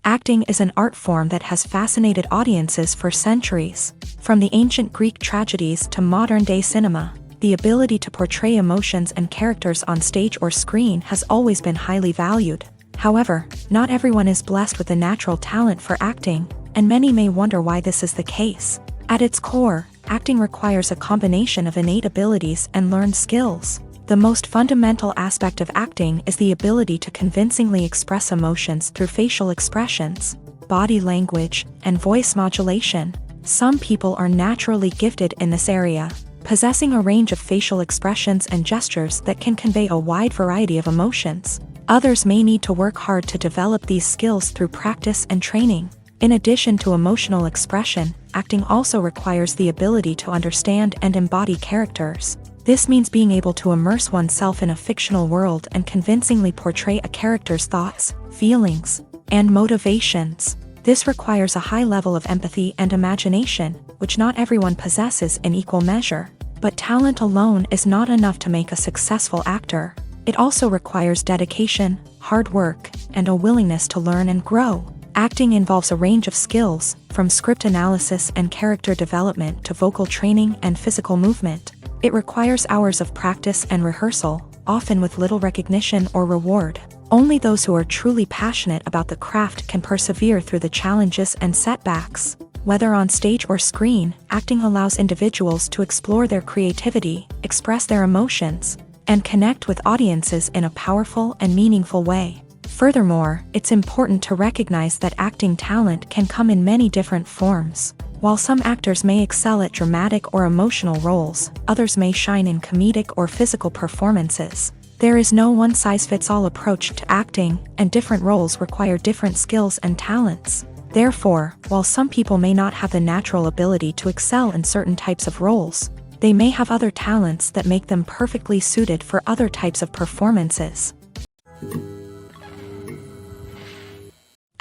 Acting is an art form that has fascinated audiences for centuries. From the ancient Greek tragedies to modern-day cinema, the ability to portray emotions and characters on stage or screen has always been highly valued. However, not everyone is blessed with a natural talent for acting, and many may wonder why this is the case. At its core, acting requires a combination of innate abilities and learned skills. The most fundamental aspect of acting is the ability to convincingly express emotions through facial expressions, body language, and voice modulation. Some people are naturally gifted in this area, possessing a range of facial expressions and gestures that can convey a wide variety of emotions. Others may need to work hard to develop these skills through practice and training. In addition to emotional expression, acting also requires the ability to understand and embody characters. This means being able to immerse oneself in a fictional world and convincingly portray a character's thoughts, feelings, and motivations. This requires a high level of empathy and imagination, which not everyone possesses in equal measure. But talent alone is not enough to make a successful actor. It also requires dedication, hard work, and a willingness to learn and grow. Acting involves a range of skills, from script analysis and character development to vocal training and physical movement. It requires hours of practice and rehearsal, often with little recognition or reward. Only those who are truly passionate about the craft can persevere through the challenges and setbacks. Whether on stage or screen, acting allows individuals to explore their creativity, express their emotions, and connect with audiences in a powerful and meaningful way. Furthermore, it's important to recognize that acting talent can come in many different forms. While some actors may excel at dramatic or emotional roles, others may shine in comedic or physical performances. There is no one-size-fits-all approach to acting, and different roles require different skills and talents. Therefore, while some people may not have the natural ability to excel in certain types of roles, they may have other talents that make them perfectly suited for other types of performances.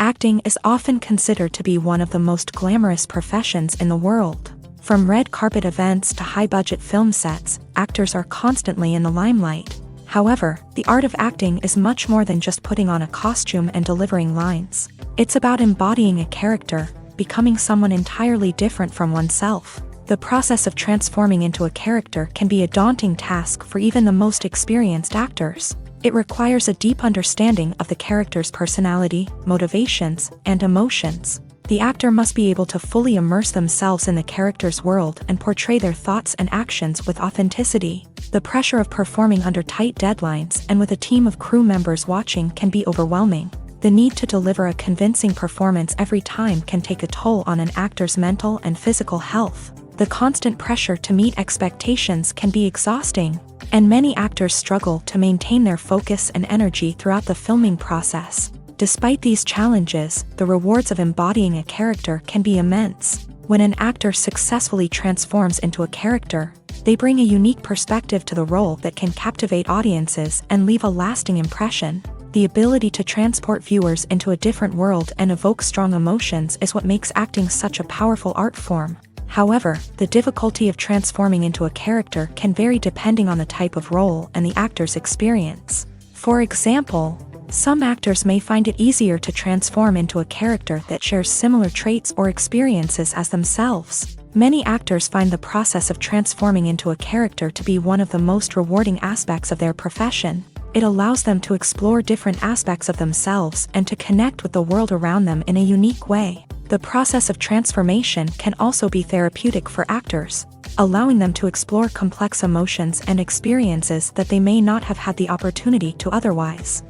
Acting is often considered to be one of the most glamorous professions in the world. From red carpet events to high-budget film sets, actors are constantly in the limelight. However, the art of acting is much more than just putting on a costume and delivering lines. It's about embodying a character, becoming someone entirely different from oneself. The process of transforming into a character can be a daunting task for even the most experienced actors. It requires a deep understanding of the character's personality, motivations, and emotions. The actor must be able to fully immerse themselves in the character's world and portray their thoughts and actions with authenticity. The pressure of performing under tight deadlines and with a team of crew members watching can be overwhelming. The need to deliver a convincing performance every time can take a toll on an actor's mental and physical health. The constant pressure to meet expectations can be exhausting, and many actors struggle to maintain their focus and energy throughout the filming process. Despite these challenges, the rewards of embodying a character can be immense. When an actor successfully transforms into a character, they bring a unique perspective to the role that can captivate audiences and leave a lasting impression. The ability to transport viewers into a different world and evoke strong emotions is what makes acting such a powerful art form. However, the difficulty of transforming into a character can vary depending on the type of role and the actor's experience. For example, some actors may find it easier to transform into a character that shares similar traits or experiences as themselves. Many actors find the process of transforming into a character to be one of the most rewarding aspects of their profession. It allows them to explore different aspects of themselves and to connect with the world around them in a unique way. The process of transformation can also be therapeutic for actors, allowing them to explore complex emotions and experiences that they may not have had the opportunity to otherwise.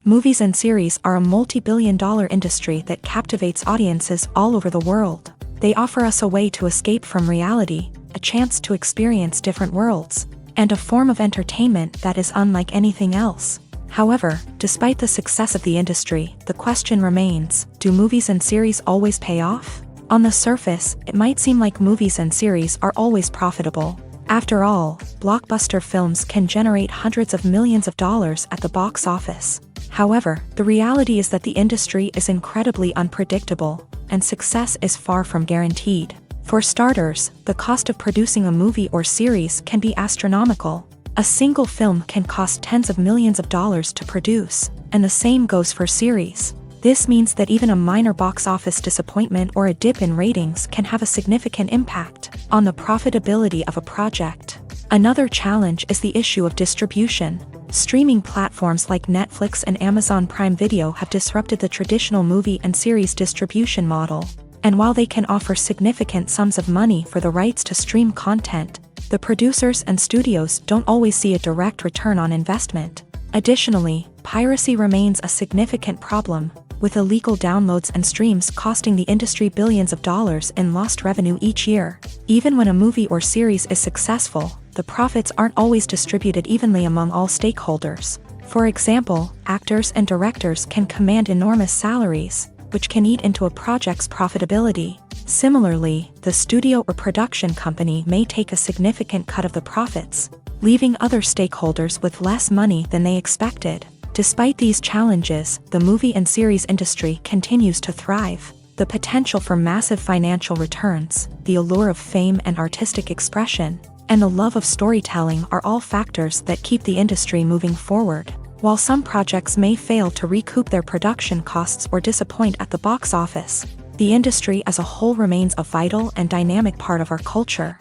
Movies and series are a multi-billion-dollar industry that captivates audiences all over the world. They offer us a way to escape from reality, a chance to experience different worlds, and a form of entertainment that is unlike anything else. However, despite the success of the industry, the question remains, do movies and series always pay off? On the surface, it might seem like movies and series are always profitable. After all, blockbuster films can generate hundreds of millions of dollars at the box office. However, the reality is that the industry is incredibly unpredictable, and success is far from guaranteed. For starters, the cost of producing a movie or series can be astronomical. A single film can cost tens of millions of dollars to produce, and the same goes for series. This means that even a minor box office disappointment or a dip in ratings can have a significant impact on the profitability of a project. Another challenge is the issue of distribution. Streaming platforms like Netflix and Amazon Prime Video have disrupted the traditional movie and series distribution model. And while they can offer significant sums of money for the rights to stream content, the producers and studios don't always see a direct return on investment. Additionally, piracy remains a significant problem, with illegal downloads and streams costing the industry billions of dollars in lost revenue each year. Even when a movie or series is successful, the profits aren't always distributed evenly among all stakeholders. For example, actors and directors can command enormous salaries, which can eat into a project's profitability. Similarly, the studio or production company may take a significant cut of the profits, leaving other stakeholders with less money than they expected. Despite these challenges, the movie and series industry continues to thrive. The potential for massive financial returns, the allure of fame and artistic expression, and the love of storytelling are all factors that keep the industry moving forward. While some projects may fail to recoup their production costs or disappoint at the box office, the industry as a whole remains a vital and dynamic part of our culture.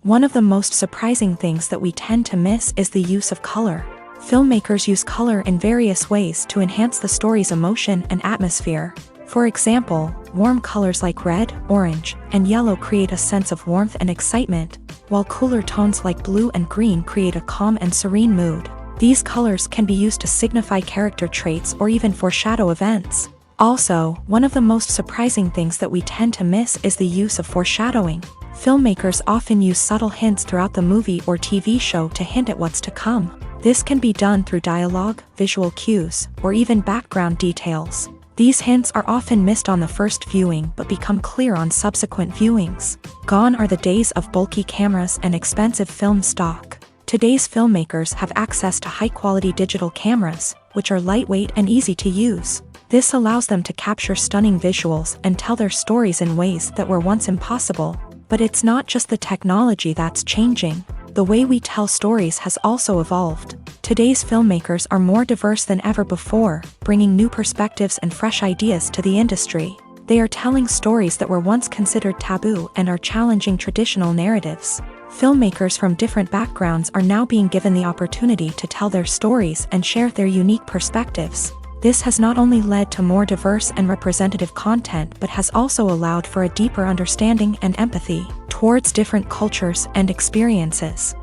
One of the most surprising things that we tend to miss is the use of color. Filmmakers use color in various ways to enhance the story's emotion and atmosphere. For example, warm colors like red, orange, and yellow create a sense of warmth and excitement, while cooler tones like blue and green create a calm and serene mood. These colors can be used to signify character traits or even foreshadow events. Also, one of the most surprising things that we tend to miss is the use of foreshadowing. Filmmakers often use subtle hints throughout the movie or TV show to hint at what's to come. This can be done through dialogue, visual cues, or even background details. These hints are often missed on the first viewing but become clear on subsequent viewings. Gone are the days of bulky cameras and expensive film stock. Today's filmmakers have access to high-quality digital cameras, which are lightweight and easy to use. This allows them to capture stunning visuals and tell their stories in ways that were once impossible. But it's not just the technology that's changing. The way we tell stories has also evolved. Today's filmmakers are more diverse than ever before, bringing new perspectives and fresh ideas to the industry. They are telling stories that were once considered taboo and are challenging traditional narratives. Filmmakers from different backgrounds are now being given the opportunity to tell their stories and share their unique perspectives. This has not only led to more diverse and representative content but has also allowed for a deeper understanding and empathy towards different cultures and experiences.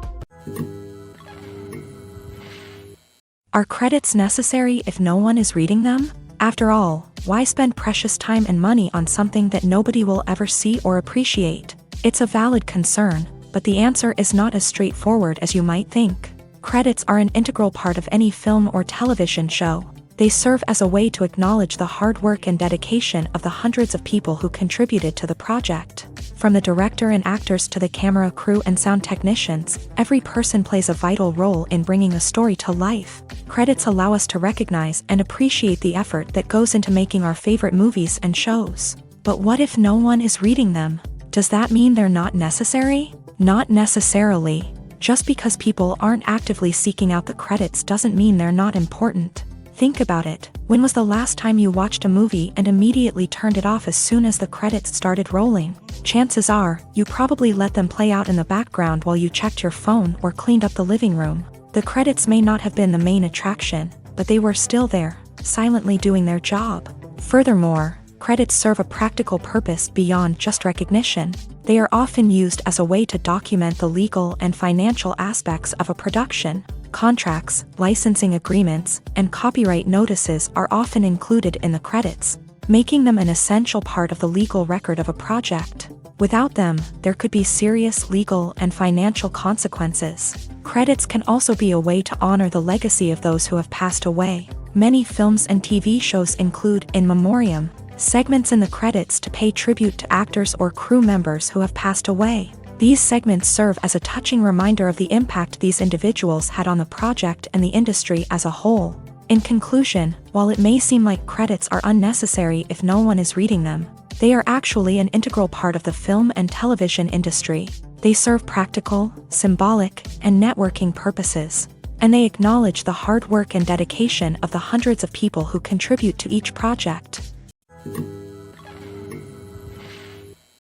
Are credits necessary if no one is reading them? After all, why spend precious time and money on something that nobody will ever see or appreciate? It's a valid concern, but the answer is not as straightforward as you might think. Credits are an integral part of any film or television show. They serve as a way to acknowledge the hard work and dedication of the hundreds of people who contributed to the project. From the director and actors to the camera crew and sound technicians, every person plays a vital role in bringing a story to life. Credits allow us to recognize and appreciate the effort that goes into making our favorite movies and shows. But what if no one is reading them? Does that mean they're not necessary? Not necessarily. Just because people aren't actively seeking out the credits doesn't mean they're not important. Think about it. When was the last time you watched a movie and immediately turned it off as soon as the credits started rolling? Chances are, you probably let them play out in the background while you checked your phone or cleaned up the living room. The credits may not have been the main attraction, but they were still there, silently doing their job. Furthermore, credits serve a practical purpose beyond just recognition. They are often used as a way to document the legal and financial aspects of a production. Contracts, licensing agreements, and copyright notices are often included in the credits, making them an essential part of the legal record of a project. Without them, there could be serious legal and financial consequences. Credits can also be a way to honor the legacy of those who have passed away. Many films and TV shows include in memoriam segments in the credits to pay tribute to actors or crew members who have passed away. These segments serve as a touching reminder of the impact these individuals had on the project and the industry as a whole. In conclusion, while it may seem like credits are unnecessary if no one is reading them, they are actually an integral part of the film and television industry. They serve practical, symbolic, and networking purposes, and they acknowledge the hard work and dedication of the hundreds of people who contribute to each project.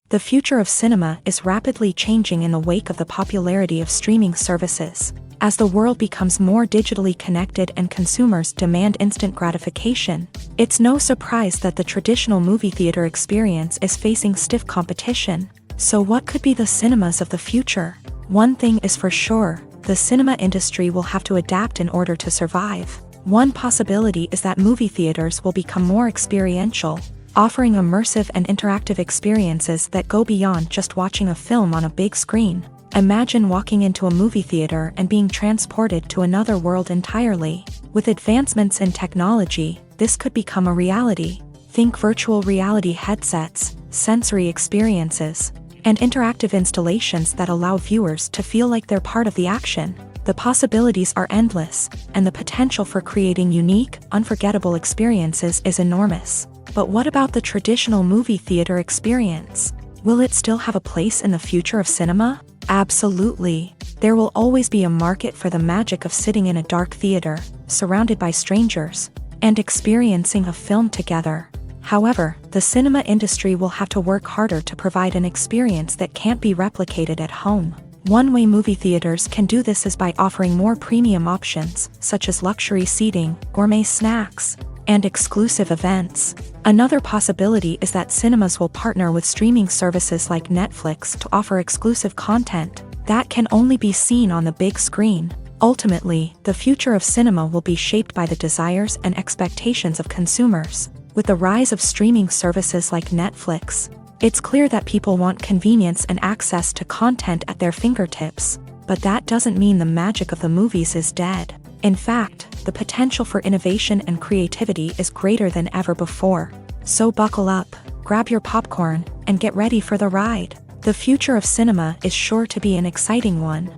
The future of cinema is rapidly changing in the wake of the popularity of streaming services. As the world becomes more digitally connected and consumers demand instant gratification, it's no surprise that the traditional movie theater experience is facing stiff competition. So what could be the cinemas of the future? One thing is for sure, the cinema industry will have to adapt in order to survive. One possibility is that movie theaters will become more experiential, offering immersive and interactive experiences that go beyond just watching a film on a big screen. Imagine walking into a movie theater and being transported to another world entirely. With advancements in technology, this could become a reality. Think virtual reality headsets, sensory experiences, and interactive installations that allow viewers to feel like they're part of the action. The possibilities are endless, and the potential for creating unique, unforgettable experiences is enormous. But what about the traditional movie theater experience? Will it still have a place in the future of cinema? Absolutely. There will always be a market for the magic of sitting in a dark theater, surrounded by strangers, and experiencing a film together. However, the cinema industry will have to work harder to provide an experience that can't be replicated at home. One way movie theaters can do this is by offering more premium options, such as luxury seating, gourmet snacks, and exclusive events. Another possibility is that cinemas will partner with streaming services like Netflix to offer exclusive content that can only be seen on the big screen. Ultimately, the future of cinema will be shaped by the desires and expectations of consumers. With the rise of streaming services like Netflix, it's clear that people want convenience and access to content at their fingertips. But that doesn't mean the magic of the movies is dead. In fact, the potential for innovation and creativity is greater than ever before. So buckle up, grab your popcorn, and get ready for the ride. The future of cinema is sure to be an exciting one.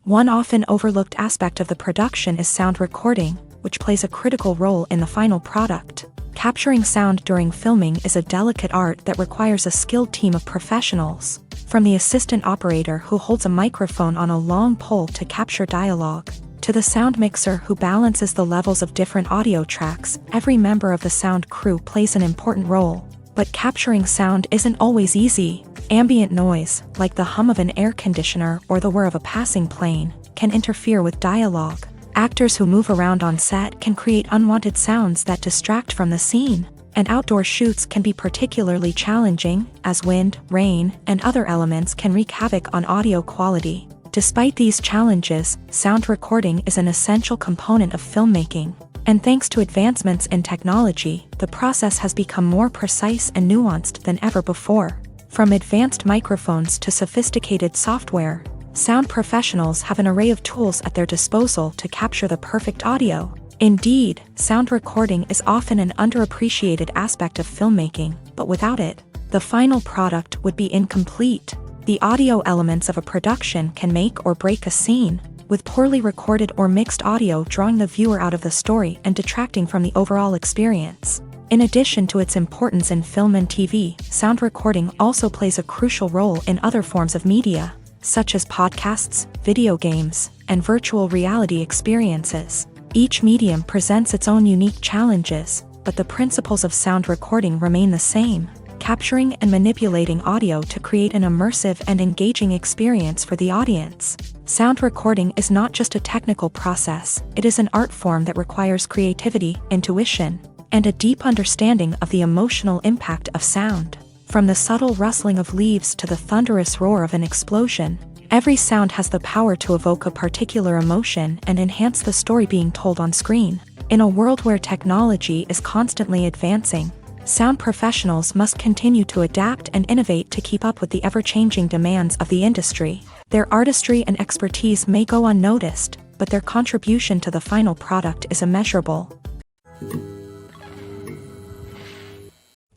One often overlooked aspect of the production is sound recording, which plays a critical role in the final product. Capturing sound during filming is a delicate art that requires a skilled team of professionals. From the assistant operator who holds a microphone on a long pole to capture dialogue, to the sound mixer who balances the levels of different audio tracks, every member of the sound crew plays an important role. But capturing sound isn't always easy. Ambient noise, like the hum of an air conditioner or the whir of a passing plane, can interfere with dialogue. Actors who move around on set can create unwanted sounds that distract from the scene. And outdoor shoots can be particularly challenging, as wind, rain, and other elements can wreak havoc on audio quality. Despite these challenges, sound recording is an essential component of filmmaking. And thanks to advancements in technology, the process has become more precise and nuanced than ever before. From advanced microphones to sophisticated software, sound professionals have an array of tools at their disposal to capture the perfect audio. Indeed, sound recording is often an underappreciated aspect of filmmaking, but without it, the final product would be incomplete. The audio elements of a production can make or break a scene, with poorly recorded or mixed audio drawing the viewer out of the story and detracting from the overall experience. In addition to its importance in film and TV, sound recording also plays a crucial role in other forms of media, such as podcasts, video games, and virtual reality experiences. Each medium presents its own unique challenges, but the principles of sound recording remain the same: capturing and manipulating audio to create an immersive and engaging experience for the audience. Sound recording is not just a technical process, it is an art form that requires creativity, intuition, and a deep understanding of the emotional impact of sound. From the subtle rustling of leaves to the thunderous roar of an explosion, every sound has the power to evoke a particular emotion and enhance the story being told on screen. In a world where technology is constantly advancing, sound professionals must continue to adapt and innovate to keep up with the ever-changing demands of the industry. Their artistry and expertise may go unnoticed, but their contribution to the final product is immeasurable.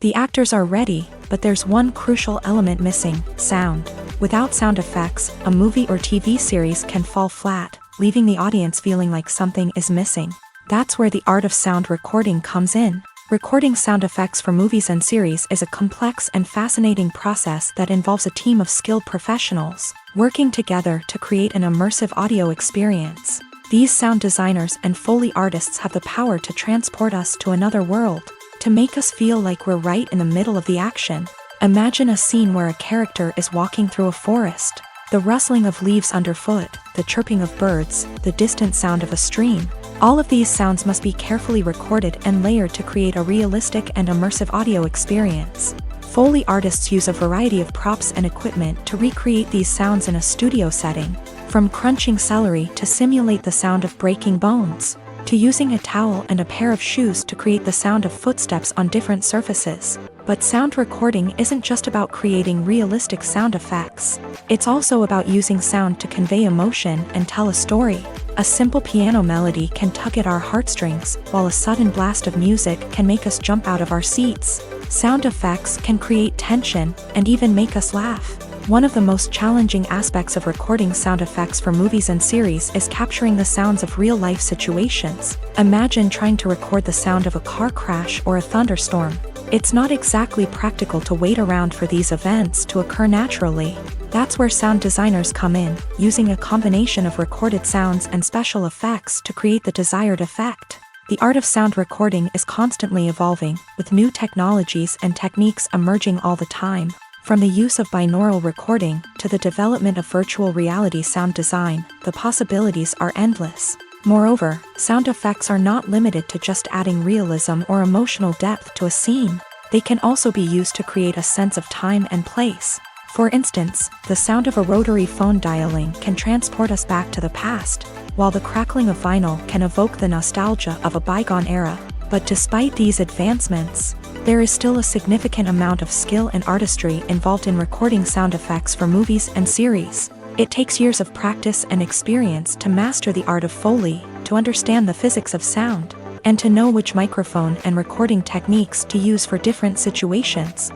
The actors are ready, but there's one crucial element missing: sound. Without sound effects, a movie or TV series can fall flat, leaving the audience feeling like something is missing. That's where the art of sound recording comes in. Recording sound effects for movies and series is a complex and fascinating process that involves a team of skilled professionals working together to create an immersive audio experience. These sound designers and Foley artists have the power to transport us to another world, to make us feel like we're right in the middle of the action. Imagine a scene where a character is walking through a forest. The rustling of leaves underfoot, the chirping of birds, the distant sound of a stream. All of these sounds must be carefully recorded and layered to create a realistic and immersive audio experience. Foley artists use a variety of props and equipment to recreate these sounds in a studio setting, from crunching celery to simulate the sound of breaking bones, to using a towel and a pair of shoes to create the sound of footsteps on different surfaces. But sound recording isn't just about creating realistic sound effects. It's also about using sound to convey emotion and tell a story. A simple piano melody can tug at our heartstrings, while a sudden blast of music can make us jump out of our seats. Sound effects can create tension and even make us laugh. One of the most challenging aspects of recording sound effects for movies and series is capturing the sounds of real-life situations. Imagine trying to record the sound of a car crash or a thunderstorm. It's not exactly practical to wait around for these events to occur naturally. That's where sound designers come in, using a combination of recorded sounds and special effects to create the desired effect. The art of sound recording is constantly evolving, with new technologies and techniques emerging all the time. From the use of binaural recording to the development of virtual reality sound design, the possibilities are endless. Moreover, sound effects are not limited to just adding realism or emotional depth to a scene. They can also be used to create a sense of time and place. For instance, the sound of a rotary phone dialing can transport us back to the past, while the crackling of vinyl can evoke the nostalgia of a bygone era. But despite these advancements, there is still a significant amount of skill and artistry involved in recording sound effects for movies and series. It takes years of practice and experience to master the art of Foley, to understand the physics of sound, and to know which microphone and recording techniques to use for different situations.